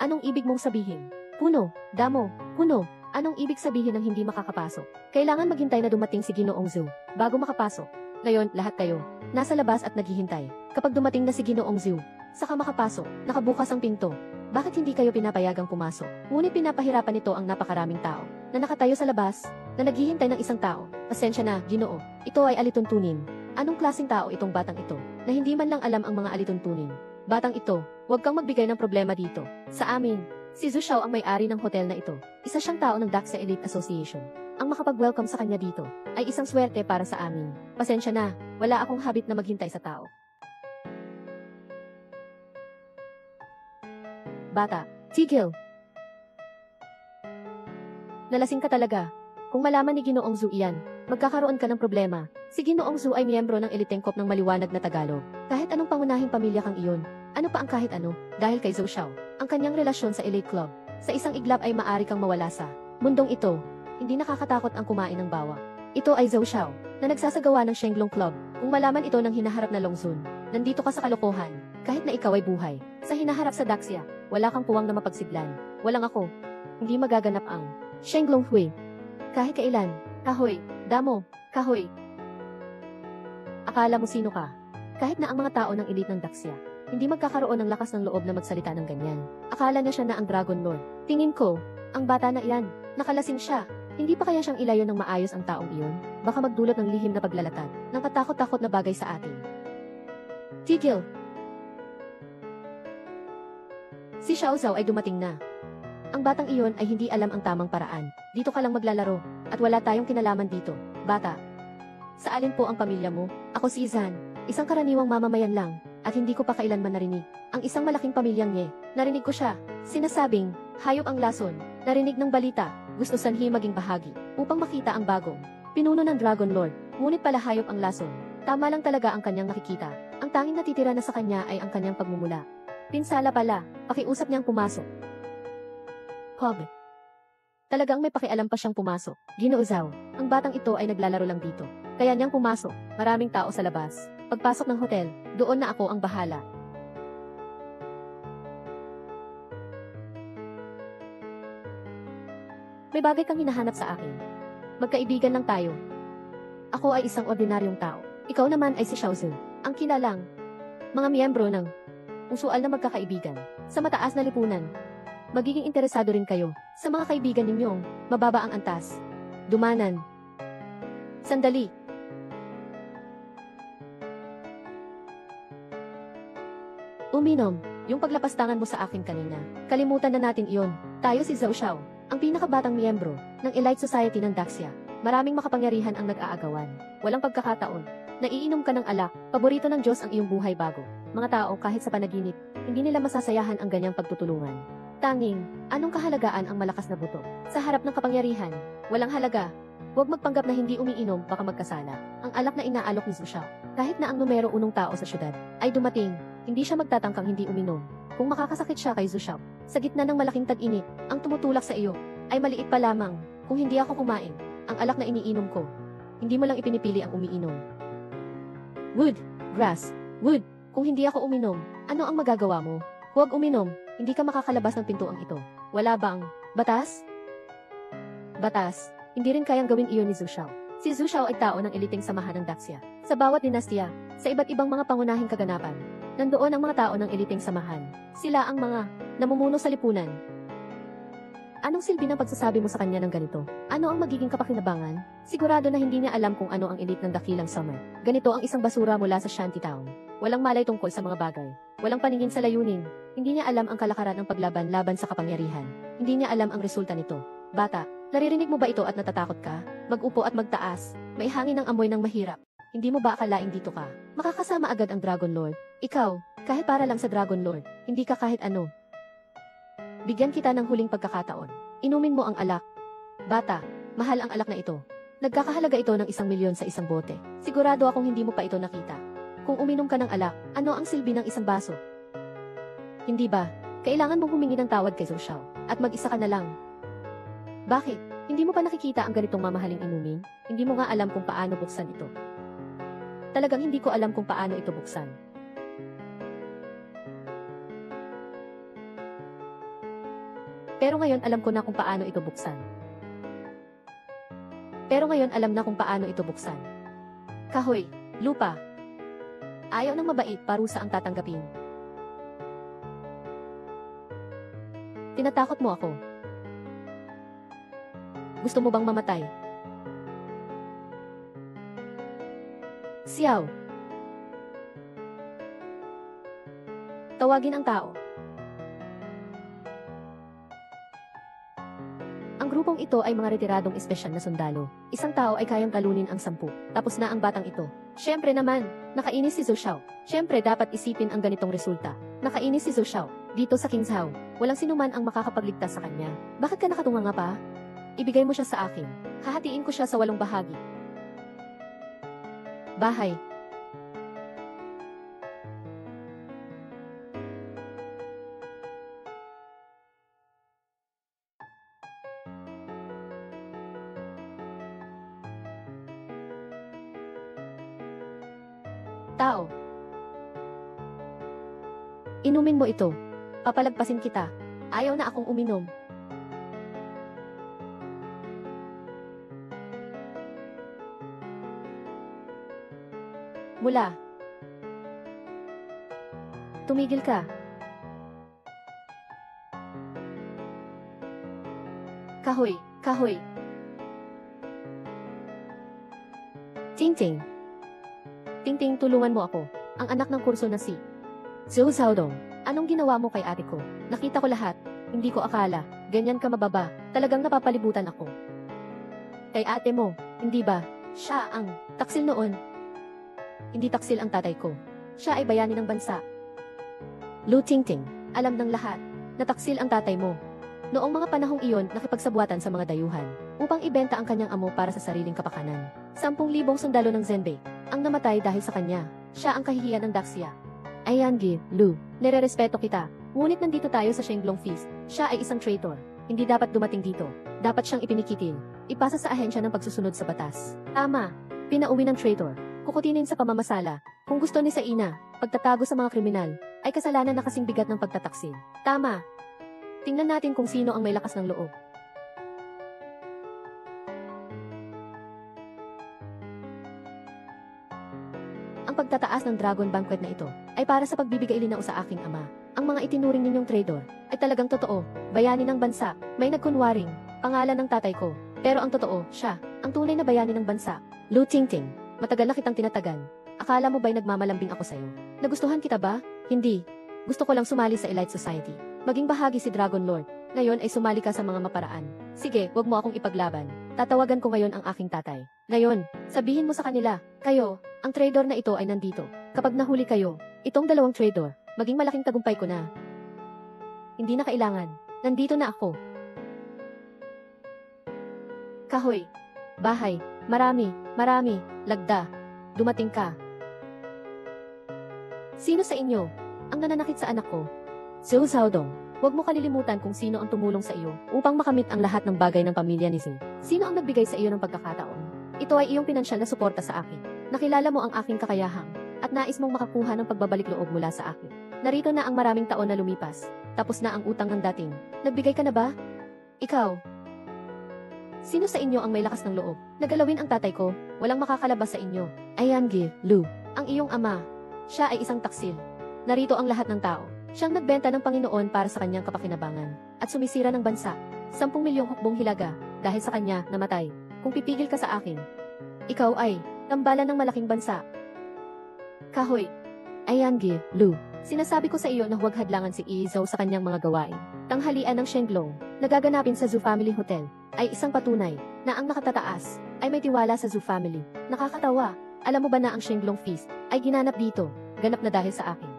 Anong ibig mong sabihin? Puno, damo, puno. Anong ibig sabihin ng hindi makakapasok? Kailangan maghintay na dumating si Ginoong Zhu bago makapasok. Ngayon, lahat kayo, nasa labas at naghihintay. Kapag dumating na si Ginoong Zhu, saka makapasok, nakabukas ang pinto. Bakit hindi kayo pinapayagang pumasok? Ngunit pinapahirapan nito ang napakaraming tao na nakatayo sa labas, na naghihintay ng isang tao. Pasensya na, Ginoo. Ito ay alituntunin. Anong klaseng tao itong batang ito, na hindi man lang alam ang mga alituntunin? Batang ito, huwag kang magbigay ng problema dito. Sa amin, si Zhu Xiao ang may-ari ng hotel na ito. Isa siyang tao ng Daxia Elite Association. Ang makapag-welcome sa kanya dito ay isang swerte para sa amin. Pasensya na, wala akong habit na maghintay sa tao. Bata, tigil! Nalasing ka talaga. Kung malaman ni Ginoong Zhu iyan, magkakaroon ka ng problema. Si Ginoong Zhu ay miyembro ng elitengkop ng maliwanag na Tagalog. Kahit anong pangunahing pamilya kang iyon, ano pa ang kahit ano, dahil kay Zhou Xiao, ang kanyang relasyon sa Elite Club. Sa isang iglap ay maari kang mawala sa mundong ito. Hindi nakakatakot ang kumain ng bawang. Ito ay Zhou Xiao, na nagsasagawa ng Shenglong Club. Kung malaman ito ng hinaharap na Longzun, nandito ka sa kalokohan, kahit na ikaw ay buhay. Sa hinaharap sa Daxia, wala kang puwang na mapagsidlan. Walang ako. Hindi magaganap ang Shenglong Hui. Kahit kailan, kahoy, damo, kahoy. Akala mo sino ka? Kahit na ang mga tao ng elite ng Daxia, hindi magkakaroon ng lakas ng loob na magsalita ng ganyan. Akala niya siya na ang Dragon Lord. Tingin ko, ang bata na iyan, nakalasing siya. Hindi pa kaya siyang ilayo ng maayos ang taong iyon? Baka magdulot ng lihim na paglalatag, ng katakot-takot na bagay sa atin. Tigil! Si Xiao Zhao ay dumating na. Ang batang iyon ay hindi alam ang tamang paraan. Dito ka lang maglalaro, at wala tayong kinalaman dito, bata. Sa alin po ang pamilya mo? Ako si Izan, isang karaniwang mamamayan lang, at hindi ko pa kailanman narinig. Ang isang malaking pamilyang Ye, narinig ko siya. Sinasabing, hayop ang lason, narinig ng balita, gusto sanhi maging bahagi, upang makita ang bagong pinuno ng Dragon Lord, ngunit pala hayop ang lason. Tama lang talaga ang kanyang nakikita. Ang tanging natitira na sa kanya ay ang kanyang pagmumula. Pinsala pala, pakiusap niyang pumasok. Hob. Talagang may pakialam pa siyang pumasok. Ginoo Zhao, ang batang ito ay naglalaro lang dito. Kaya niyang pumasok, maraming tao sa labas. Pagpasok ng hotel, doon na ako ang bahala. May bagay kang hinahanap sa akin. Magkaibigan lang tayo. Ako ay isang ordinaryong tao. Ikaw naman ay si Xiao Zhao, ang kilalang mga miyembro ng usual na magkakaibigan. Sa mataas na lipunan, magiging interesado rin kayo sa mga kaibigan ninyong mababa ang antas. Dumanan. Sandali. Uminom, yung paglapastangan mo sa akin kanina. Kalimutan na natin iyon. Tayo si Zhao Xiao, ang pinakabatang miyembro ng Elite Society ng Daxia. Maraming makapangyarihan ang nag-aagawan. Walang pagkakataon. Naiinom ka ng alak, paborito ng Diyos ang iyong buhay bago. Mga tao kahit sa panaginip, hindi nila masasayahan ang ganyang pagtutulungan. Tanging, anong kahalagaan ang malakas na buto? Sa harap ng kapangyarihan, walang halaga. Huwag magpanggap na hindi umiinom, baka magkasala. Ang alak na inaalok ni Zhao Xiao, kahit na ang numero unong tao sa syudad ay dumating, hindi siya magtatangkang hindi uminom. Kung makakasakit siya kay Zhao Xiao, sa gitna ng malaking tag-init, ang tumutulak sa iyo ay maliit pa lamang. Kung hindi ako kumain, ang alak na iniinom ko, hindi mo lang ipinipili ang umiinom. Wood, grass, wood. Kung hindi ako uminom, ano ang magagawa mo? Huwag uminom, hindi ka makakalabas ng pintuang ito. Wala bang batas? Batas, hindi rin kayang gawin iyon ni Zhao Xiao. Si Zhao Xiao ay tao ng eliteng samahan ng Daxia. Sa bawat dinastya, sa iba't ibang mga pangunahing kaganapan, nandoon ang mga tao ng eliteng samahan. Sila ang mga namumuno sa lipunan. Anong silbi ng pagsasabi mo sa kanya ng ganito? Ano ang magiging kapakinabangan? Sigurado na hindi niya alam kung ano ang elite ng dakilang summer. Ganito ang isang basura mula sa Shantytown. Walang malay tungkol sa mga bagay. Walang paningin sa layunin. Hindi niya alam ang kalakaran ng paglaban-laban sa kapangyarihan. Hindi niya alam ang resulta nito. Bata, naririnig mo ba ito at natatakot ka? Mag-upo at magtaas. May hangin ng amoy ng mahirap. Hindi mo ba akalaing dito ka? Makakasama agad ang Dragon Lord. Ikaw, kahit para lang sa Dragon Lord, hindi ka kahit ano. Bigyan kita ng huling pagkakataon. Inumin mo ang alak. Bata, mahal ang alak na ito. Nagkakahalaga ito ng 1,000,000 sa isang bote. Sigurado akong hindi mo pa ito nakita. Kung uminom ka ng alak, ano ang silbi ng isang baso? Hindi ba? Kailangan mong humingi ng tawad kay Zhao Xiao, at mag-isa ka na lang. Bakit? Hindi mo pa nakikita ang ganitong mamahaling inumin? Hindi mo nga alam kung paano buksan ito. Talagang hindi ko alam kung paano ito buksan. Pero ngayon alam ko na kung paano ito buksan. Pero ngayon alam na kung paano ito buksan. Kahoy, lupa. Ayaw ng mabait, parusa ang tatanggapin. Tinatakot mo ako. Gusto mo bang mamatay? Xiao. Tawagin ang tao. Ang grupong ito ay mga retiradong espesyal na sundalo. Isang tao ay kayang talunin ang 10. Tapos na ang batang ito. Siyempre naman, nakainis si Zhao Xiao. Siyempre dapat isipin ang ganitong resulta. Nakainis si Zhao Xiao. Dito sa King's Hao, walang sinuman ang makakapagligtas sa kanya. Bakit ka nakatunganga pa? Ibigay mo siya sa akin. Hahatiin ko siya sa 8 bahagi. Bahay. Tao. Inumin mo ito. Papalagpasin kita. Ayaw na akong uminom. Mula. Tumigil ka. Kahoy, kahoy. Ting-ting. Ting-ting, tulungan mo ako. Ang anak ng kurso na si Zhou Xiaodong. Anong ginawa mo kay ate ko? Nakita ko lahat. Hindi ko akala. Ganyan ka mababa. Talagang napapalibutan ako. Kay ate mo, hindi ba? Siya ang taksil noon. Hindi taksil ang tatay ko. Siya ay bayani ng bansa. Lu Tingting, alam ng lahat na taksil ang tatay mo. Noong mga panahong iyon, nakipagsabuatan sa mga dayuhan upang ibenta ang kanyang amo para sa sariling kapakanan. 10,000 sundalo ng Zenbei ang namatay dahil sa kanya. Siya ang kahihiyan ng Daxia. Ayan, Lu, nire-respeto kita. Ngunit nandito tayo sa Shenglong Feast. Siya ay isang traitor. Hindi dapat dumating dito. Dapat siyang ipinikitil. Ipasa sa ahensya ng pagsusunod sa batas. Tama. Pinauwi ng traitor. Kukutinin sa pamamasala. Kung gusto ni Saina, pagtatago sa mga kriminal, ay kasalanan na kasing bigat ng pagtataksil. Tama. Tingnan natin kung sino ang may lakas ng loob. Ang pagtataas ng Dragon Banquet na ito ay para sa pagbibigay linaw sa aking ama. Ang mga itinuring ninyong traidor ay talagang totoo. Bayani ng bansa, may nagkunwaring pangalan ng tatay ko. Pero ang totoo, siya, ang tunay na bayani ng bansa. Lu Tingting, matagal na kitang tinatagan. Akala mo ba'y nagmamalambing ako sa'yo? Nagustuhan kita ba? Hindi. Gusto ko lang sumali sa Elite Society. Maging bahagi si Dragon Lord. Ngayon ay sumali ka sa mga maparaan. Sige, wag mo akong ipaglaban. Tatawagan ko ngayon ang aking tatay. Ngayon, sabihin mo sa kanila, kayo, ang traidor na ito ay nandito. Kapag nahuli kayo, itong dalawang traidor, maging malaking tagumpay ko na. Hindi na kailangan. Nandito na ako. Kahoy. Bahay. Marami. Lagda. Dumating ka. Sino sa inyo ang nananakit sa anak ko? Zhou Xiaodong, huwag mo kalilimutan kung sino ang tumulong sa iyo upang makamit ang lahat ng bagay ng pamilya ni Zhou. Sino ang nagbigay sa iyo ng pagkakataon? Ito ay iyong pinansyal na suporta sa akin. Nakilala mo ang aking kakayahang at nais mong makakuha ng pagbabalik loob mula sa akin. Narito na ang maraming taon na lumipas. Tapos na ang utang ng dating. Nagbigay ka na ba? Ikaw. Sino sa inyo ang may lakas ng loob? Nagalawin ang tatay ko, walang makakalabas sa inyo. Ayan, Lu, ang iyong ama. Siya ay isang taksil. Narito ang lahat ng tao. Siyang nagbenta ng Panginoon para sa kanyang kapakinabangan at sumisira ng bansa. 10 milyong hukbong hilaga dahil sa kanya namatay. Kung pipigil ka sa akin, ikaw ay tambalan ng malaking bansa. Kahoy. Ayan, Lu. Sinasabi ko sa iyo na huwag hadlangan si Izhou sa kanyang mga gawain. Tanghalian ng Shenglong, nagaganapin sa Zhu Family Hotel, ay isang patunay na ang nakatataas ay may tiwala sa Zhu Family. Nakakatawa. Alam mo ba na ang Shenglong Feast ay ginanap dito, ganap na dahil sa akin.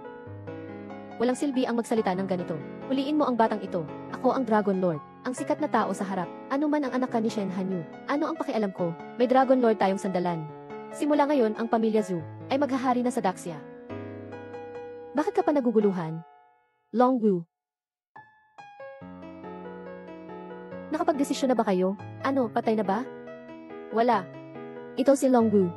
Walang silbi ang magsalita ng ganito. Huliin mo ang batang ito. Ako ang Dragon Lord, ang sikat na tao sa harap. Ano man ang anak ka ni Shen Hanyu. Ano ang pakialam ko? May Dragon Lord tayong sandalan. Simula ngayon ang pamilya Zhu ay maghahari na sa Daxia. Bakit ka pa naguguluhan? Longwu. Nakapagdesisyon na ba kayo? Ano, patay na ba? Wala. Ito si Longwu,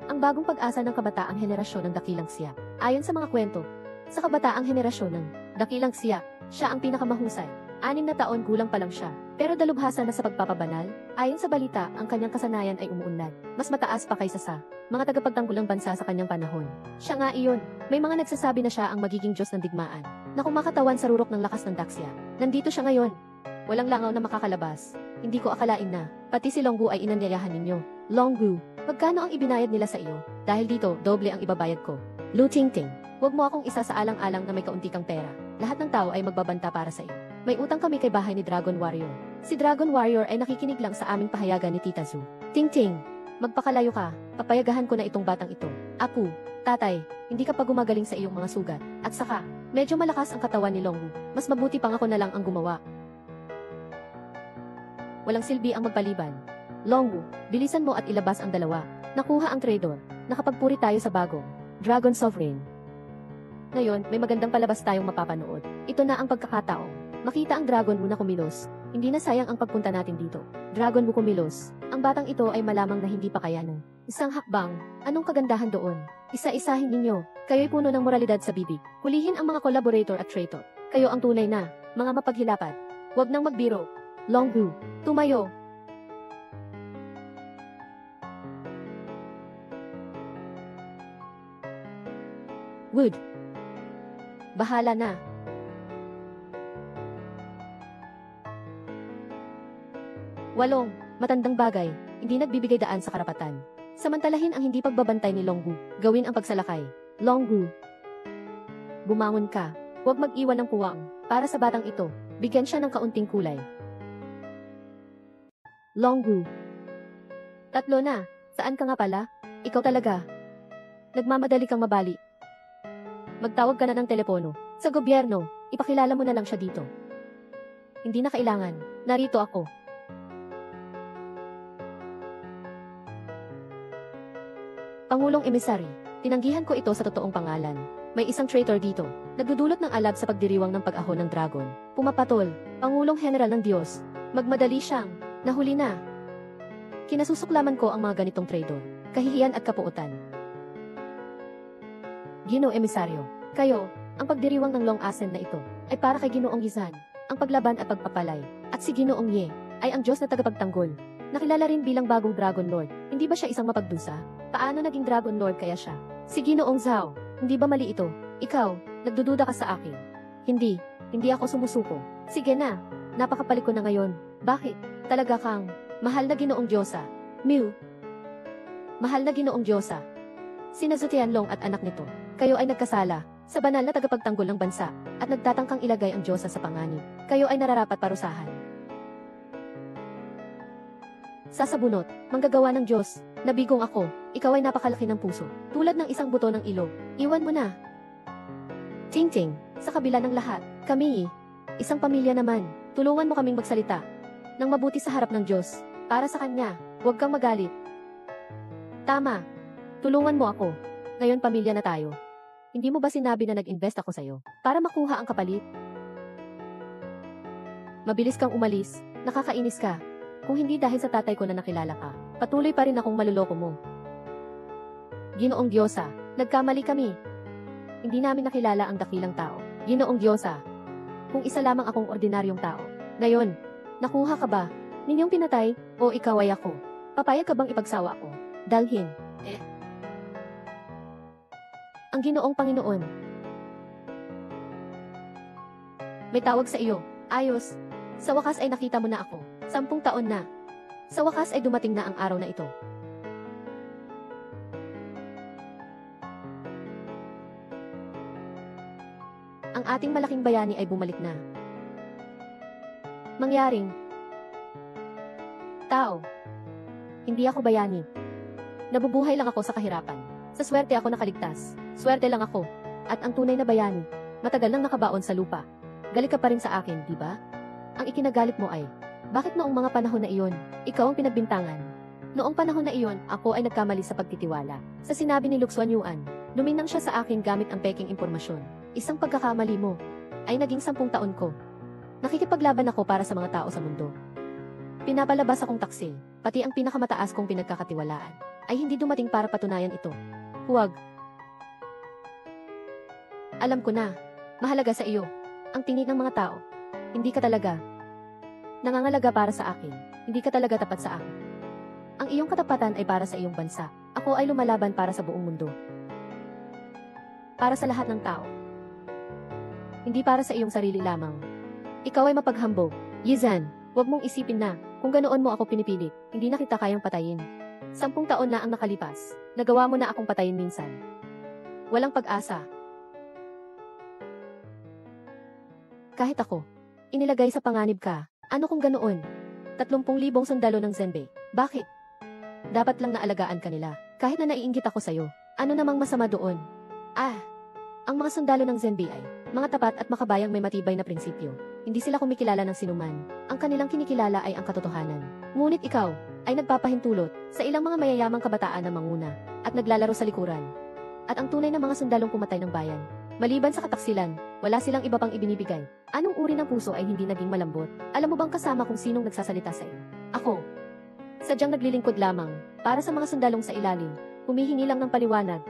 ang bagong pag-asa ng kabataang henerasyon ng Dakilang Siya. Ayon sa mga kwento, sa kabataang henerasyon ng Dakilang Siya, siya ang pinakamahusay. 6 na taon gulang pa lang siya. Pero dalubhasa na sa pagpapabanal, ayon sa balita, ang kanyang kasanayan ay umuunlad. Mas mataas pa kaysa sa mga tagapagtanggulang bansa sa kanyang panahon. Siya nga iyon. May mga nagsasabi na siya ang magiging Diyos ng digmaan, na kumakatawan sa rurok ng lakas ng Daxia. Nandito siya ngayon. Walang langaw na makakalabas. Hindi ko akalain na, pati si Longwu ay inanyayahan ninyo. Longwu, magkano ang ibinayad nila sa iyo? Dahil dito, doble ang ibabayad ko. Lu Tingting, huwag mo akong isa sa alang-alang na may kaunti kang pera. Lahat ng tao ay magbabanta para sa iyo. May utang kami kay bahay ni Dragon Warrior. Si Dragon Warrior ay nakikinig lang sa aming pahayagan ni Tita Zhu. Tingting, magpakalayo ka. Papayagahan ko na itong batang ito. Apu, tatay, hindi ka pa gumagaling sa iyong mga sugat. At saka, medyo malakas ang katawan ni Longwu. Mas mabuti pang ako na lang ang gumawa. Walang silbi ang magpaliban. Longwu, bilisan mo at ilabas ang dalawa. Nakuha ang traidor. Nakapagpuri tayo sa bagong Dragon Sovereign. Ngayon, may magandang palabas tayong mapapanood. Ito na ang pagkakataon. Makita ang Dragon Wu na kumilos. Hindi na sayang ang pagpunta natin dito. Dragon Wu kumilos. Ang batang ito ay malamang na hindi pa kayanan. Isang hakbang. Anong kagandahan doon? Isa-isahin ninyo. Kayo'y puno ng moralidad sa bibig. Hulihin ang mga collaborator at traitor. Kayo ang tunay na mga mapaghilapat. Huwag nang magbiro. Longwu, tumayo. Wood. Bahala na. Walong, matandang bagay, hindi nagbibigay daan sa karapatan. Samantalahin ang hindi pagbabantay ni Longgu, gawin ang pagsalakay. Longgu. Bumangon ka, huwag mag-iwan ng puwang, para sa batang ito, bigyan siya ng kaunting kulay. Longgu. Tatlo na, saan ka nga pala? Ikaw talaga. Nagmamadali kang mabali. Magtawag ka na ng telepono. Sa gobyerno, ipakilala mo na lang siya dito. Hindi na kailangan, narito ako. Pangulong Emisary, tinanggihan ko ito sa totoong pangalan. May isang traitor dito, nagdudulot ng alab sa pagdiriwang ng pag-ahon ng dragon. Pumapatol, Pangulong General ng Diyos, magmadali siyang, nahuli na. Kinasusuklaman ko ang mga ganitong traitor, kahihiyan at kapuutan. Ginoong Emisaryo, kayo, ang pagdiriwang ng long ascent na ito, ay para kay Ginoong Gizan, ang paglaban at pagpapalay, at si Ginoong Ye, ay ang Diyos na tagapagtanggol. Nakilala rin bilang bagong Dragon Lord, hindi ba siya isang mapagdusa? Paano naging Dragon Lord kaya siya? Si Ginoong Zhao, hindi ba mali ito? Ikaw, nagdududa ka sa akin. Hindi ako sumusuko. Sige na, napakapalit ko na ngayon. Bakit? Talaga kang, mahal na Ginoong Diyosa. Mew. Mahal na Ginoong Diyosa. Sina Zutianlong at anak nito, kayo ay nagkasala, sa banal na tagapagtanggol ng bansa, at nagtatangkang ilagay ang Diyosa sa panganib. Kayo ay nararapat parusahan. Sasabunot, manggagawa ng Diyos, nabigong ako, ikaw ay napakalaki ng puso, tulad ng isang buto ng ilog, iwan mo na. Ting-ting, sa kabila ng lahat, kami, isang pamilya naman, tulungan mo kaming magsalita, nang mabuti sa harap ng Diyos, para sa Kanya, huwag kang magalit. Tama, tulungan mo ako, ngayon pamilya na tayo. Hindi mo ba sinabi na nag-invest ako sa'yo, para makuha ang kapalit? Mabilis kang umalis, nakakainis ka. Kung hindi dahil sa tatay ko na nakilala ka, patuloy pa rin akong maluloko mo. Ginoong Diyosa, nagkamali kami. Hindi namin nakilala ang dakilang tao. Ginoong Diyosa, kung isa lamang akong ordinaryong tao. Ngayon, nakuha ka ba? Ninyong pinatay, o ikaw ay ako? Papayag ka bang ipagsawa ako? Dalhin. Ang Ginoong Panginoon. May tawag sa iyo. Ayos. Sa wakas ay nakita mo na ako. 10 taon na. Sa wakas ay dumating na ang araw na ito. Ang ating malaking bayani ay bumalik na. Mangyaring tao. Hindi ako bayani. Nabubuhay lang ako sa kahirapan. Sa swerte ako nakaligtas. Swerte lang ako. At ang tunay na bayani, matagal nang nakabaon sa lupa. Galit ka pa rin sa akin, di ba? Ang ikinagalit mo ay, bakit noong mga panahon na iyon, ikaw ang pinagbintangan? Noong panahon na iyon, ako ay nagkamali sa pagtitiwala. Sa sinabi ni Luxuan Yuan, luminang siya sa akin gamit ang peking impormasyon. Isang pagkakamali mo, ay naging 10 taon ko. Nakikipaglaban ako para sa mga tao sa mundo. Pinapalabas akong taksil, pati ang pinakamataas kong pinagkakatiwalaan, ay hindi dumating para patunayan ito. Huwag. Alam ko na, mahalaga sa iyo, ang tingin ng mga tao. Hindi ka talaga nangangalaga para sa akin. Hindi ka talaga tapat sa akin. Ang iyong katapatan ay para sa iyong bansa. Ako ay lumalaban para sa buong mundo. Para sa lahat ng tao. Hindi para sa iyong sarili lamang. Ikaw ay mapaghambog. Yizan, huwag mong isipin na, kung ganoon mo ako pinipilit, hindi na kita kayang patayin. 10 taon na ang nakalipas. Nagawa mo na akong patayin minsan. Walang pag-asa. Kahit ako, inilagay sa panganib ka. Ano kung ganoon? 30,000 sundalo ng Zenbei. Bakit? Dapat lang naalagaan ka nila. Kahit na naiinggit ako sa'yo. Ano namang masama doon? Ang mga sundalo ng Zenbei ay mga tapat at makabayang may matibay na prinsipyo. Hindi sila kumikilala ng sinuman. Ang kanilang kinikilala ay ang katotohanan. Ngunit ikaw ay nagpapahintulot sa ilang mga mayayamang kabataan na manguna at naglalaro sa likuran. At ang tunay na mga sundalong pumatay ng bayan. Maliban sa kataksilan, wala silang iba pang ibinibigay. Anong uri ng puso ay hindi naging malambot? Alam mo bang kasama kung sinong nagsasalita sa iyo? Ako. Sadyang naglilingkod lamang, para sa mga sundalong sa ilalim, humihingi lang ng paliwanag.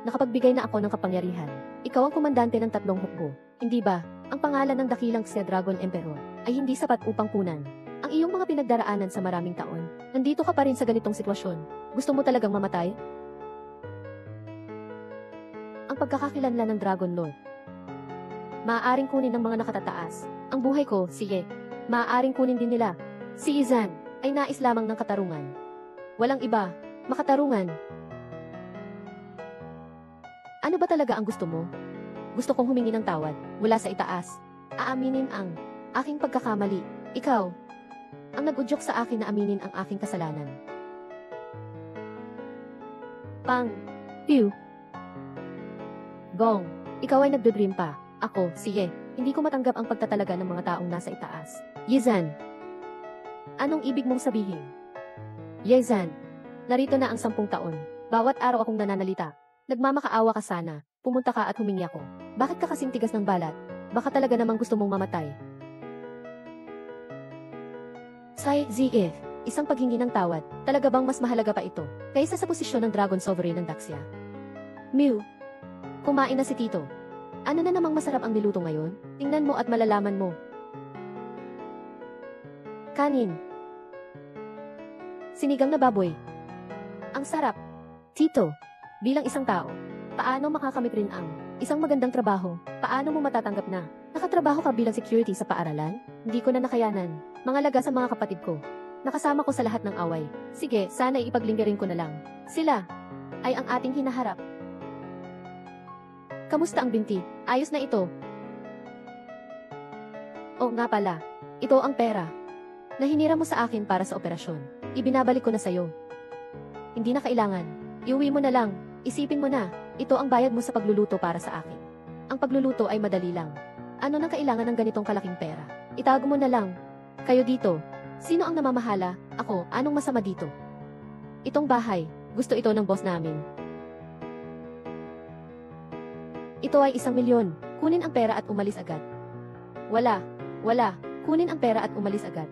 Nakapagbigay na ako ng kapangyarihan. Ikaw ang komandante ng 3 hukbo. Hindi ba, ang pangalan ng dakilang Xia Dragon Emperor, ay hindi sapat upang punan ang iyong mga pinagdaraanan sa maraming taon? Nandito ka pa rin sa ganitong sitwasyon. Gusto mo talagang mamatay? Ang pagkakakilanlan ng Dragon Lord. Maaaring kunin ng mga nakatataas ang buhay ko, sige. Maaaring kunin din nila. Si Izan ay nais lamang ng katarungan. Walang iba, makatarungan. Ano ba talaga ang gusto mo? Gusto kong humingi ng tawad mula sa itaas. Aaminin ang aking pagkakamali. Ikaw ang nag-udyok sa akin na aminin ang aking kasalanan. Pang. Pew. Gong. Ikaw ay nagdodream pa. Ako, sige. Hindi ko matanggap ang pagtatalaga ng mga taong nasa itaas. Yezan. Anong ibig mong sabihin? Yezan. Narito na ang 10 taon. Bawat araw akong nananalita. Nagmamakaawa ka sana. Pumunta ka at humingi ako. Bakit ka kasing tigas ng balat? Baka talaga namang gusto mong mamatay. Sai ZF. Isang paghingi ng tawad. Talaga bang mas mahalaga pa ito kaysa sa posisyon ng Dragon Sovereign ng Daxia? Mew. Kumain na si Tito. Ano na namang masarap ang niluto ngayon? Tingnan mo at malalaman mo. Kanin. Sinigang na baboy. Ang sarap. Tito, bilang isang tao, paano makakamit rin ang isang magandang trabaho? Paano mo matatanggap na nakatrabaho ka bilang security sa paaralan? Hindi ko na nakayanan. Mga laga sa mga kapatid ko. Nakasama ko sa lahat ng away. Sige, sana ipaglinggarin ko na lang. Sila ay ang ating hinaharap. Kamusta ang binti? Ayos na ito. Oh, nga pala. Ito ang pera na hinira mo sa akin para sa operasyon. Ibinabalik ko na sa'yo. Hindi na kailangan. Iuwi mo na lang. Isipin mo na. Ito ang bayad mo sa pagluluto para sa akin. Ang pagluluto ay madali lang. Ano nang kailangan ng ganitong kalaking pera? Itago mo na lang. Kayo dito. Sino ang namamahala? Ako, anong masama dito? Itong bahay. Gusto ito ng boss namin. Ito ay 1 milyon. Kunin ang pera at umalis agad. Wala. Kunin ang pera at umalis agad.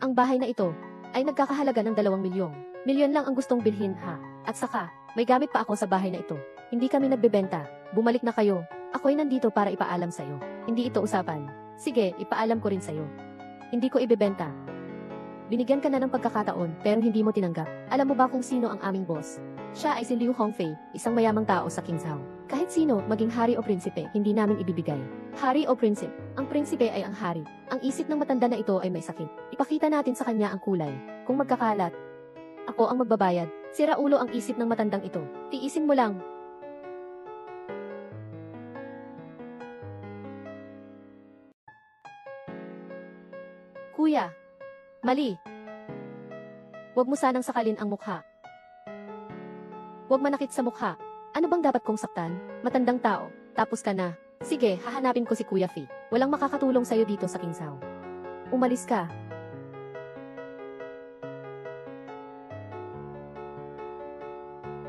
Ang bahay na ito ay nagkakahalaga ng 2 milyon. Milyon lang ang gustong bilhin, ha? At saka, may gamit pa ako sa bahay na ito. Hindi kami nagbebenta. Bumalik na kayo. Ako'y nandito para ipaalam sa'yo. Hindi ito usapan. Sige, ipaalam ko rin sa'yo. Hindi ko ibebenta. Binigyan ka na ng pagkakataon pero hindi mo tinanggap. Alam mo ba kung sino ang aming boss? Siya ay si Liu Hongfei, isang mayamang tao sa Qingzhou. Kahit sino, maging hari o prinsipe, hindi namin ibibigay. Hari o prinsip, ang prinsipe ay ang hari. Ang isip ng matanda na ito ay may sakit. Ipakita natin sa kanya ang kulay. Kung magkakalat, ako ang magbabayad. Sira ulo ang isip ng matandang ito. Tiisin mo lang. Kuya. Mali. Huwag mo sanang sakalin ang mukha. Huwag manakit sa mukha. Ano bang dapat kong saktan? Matandang tao. Tapos ka na. Sige, hahanapin ko si Kuya Fi. Walang makakatulong sa'yo dito sa Qingzhou. Umalis ka.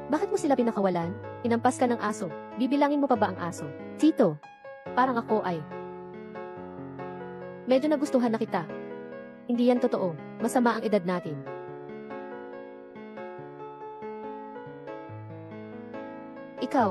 Bakit mo sila pinakawalan? Inampas ka ng aso. Bibilangin mo pa ba ang aso? Tito, parang ako ay medyo nagustuhan na kita. Hindi yan totoo. Masama ang edad natin. Ikaw,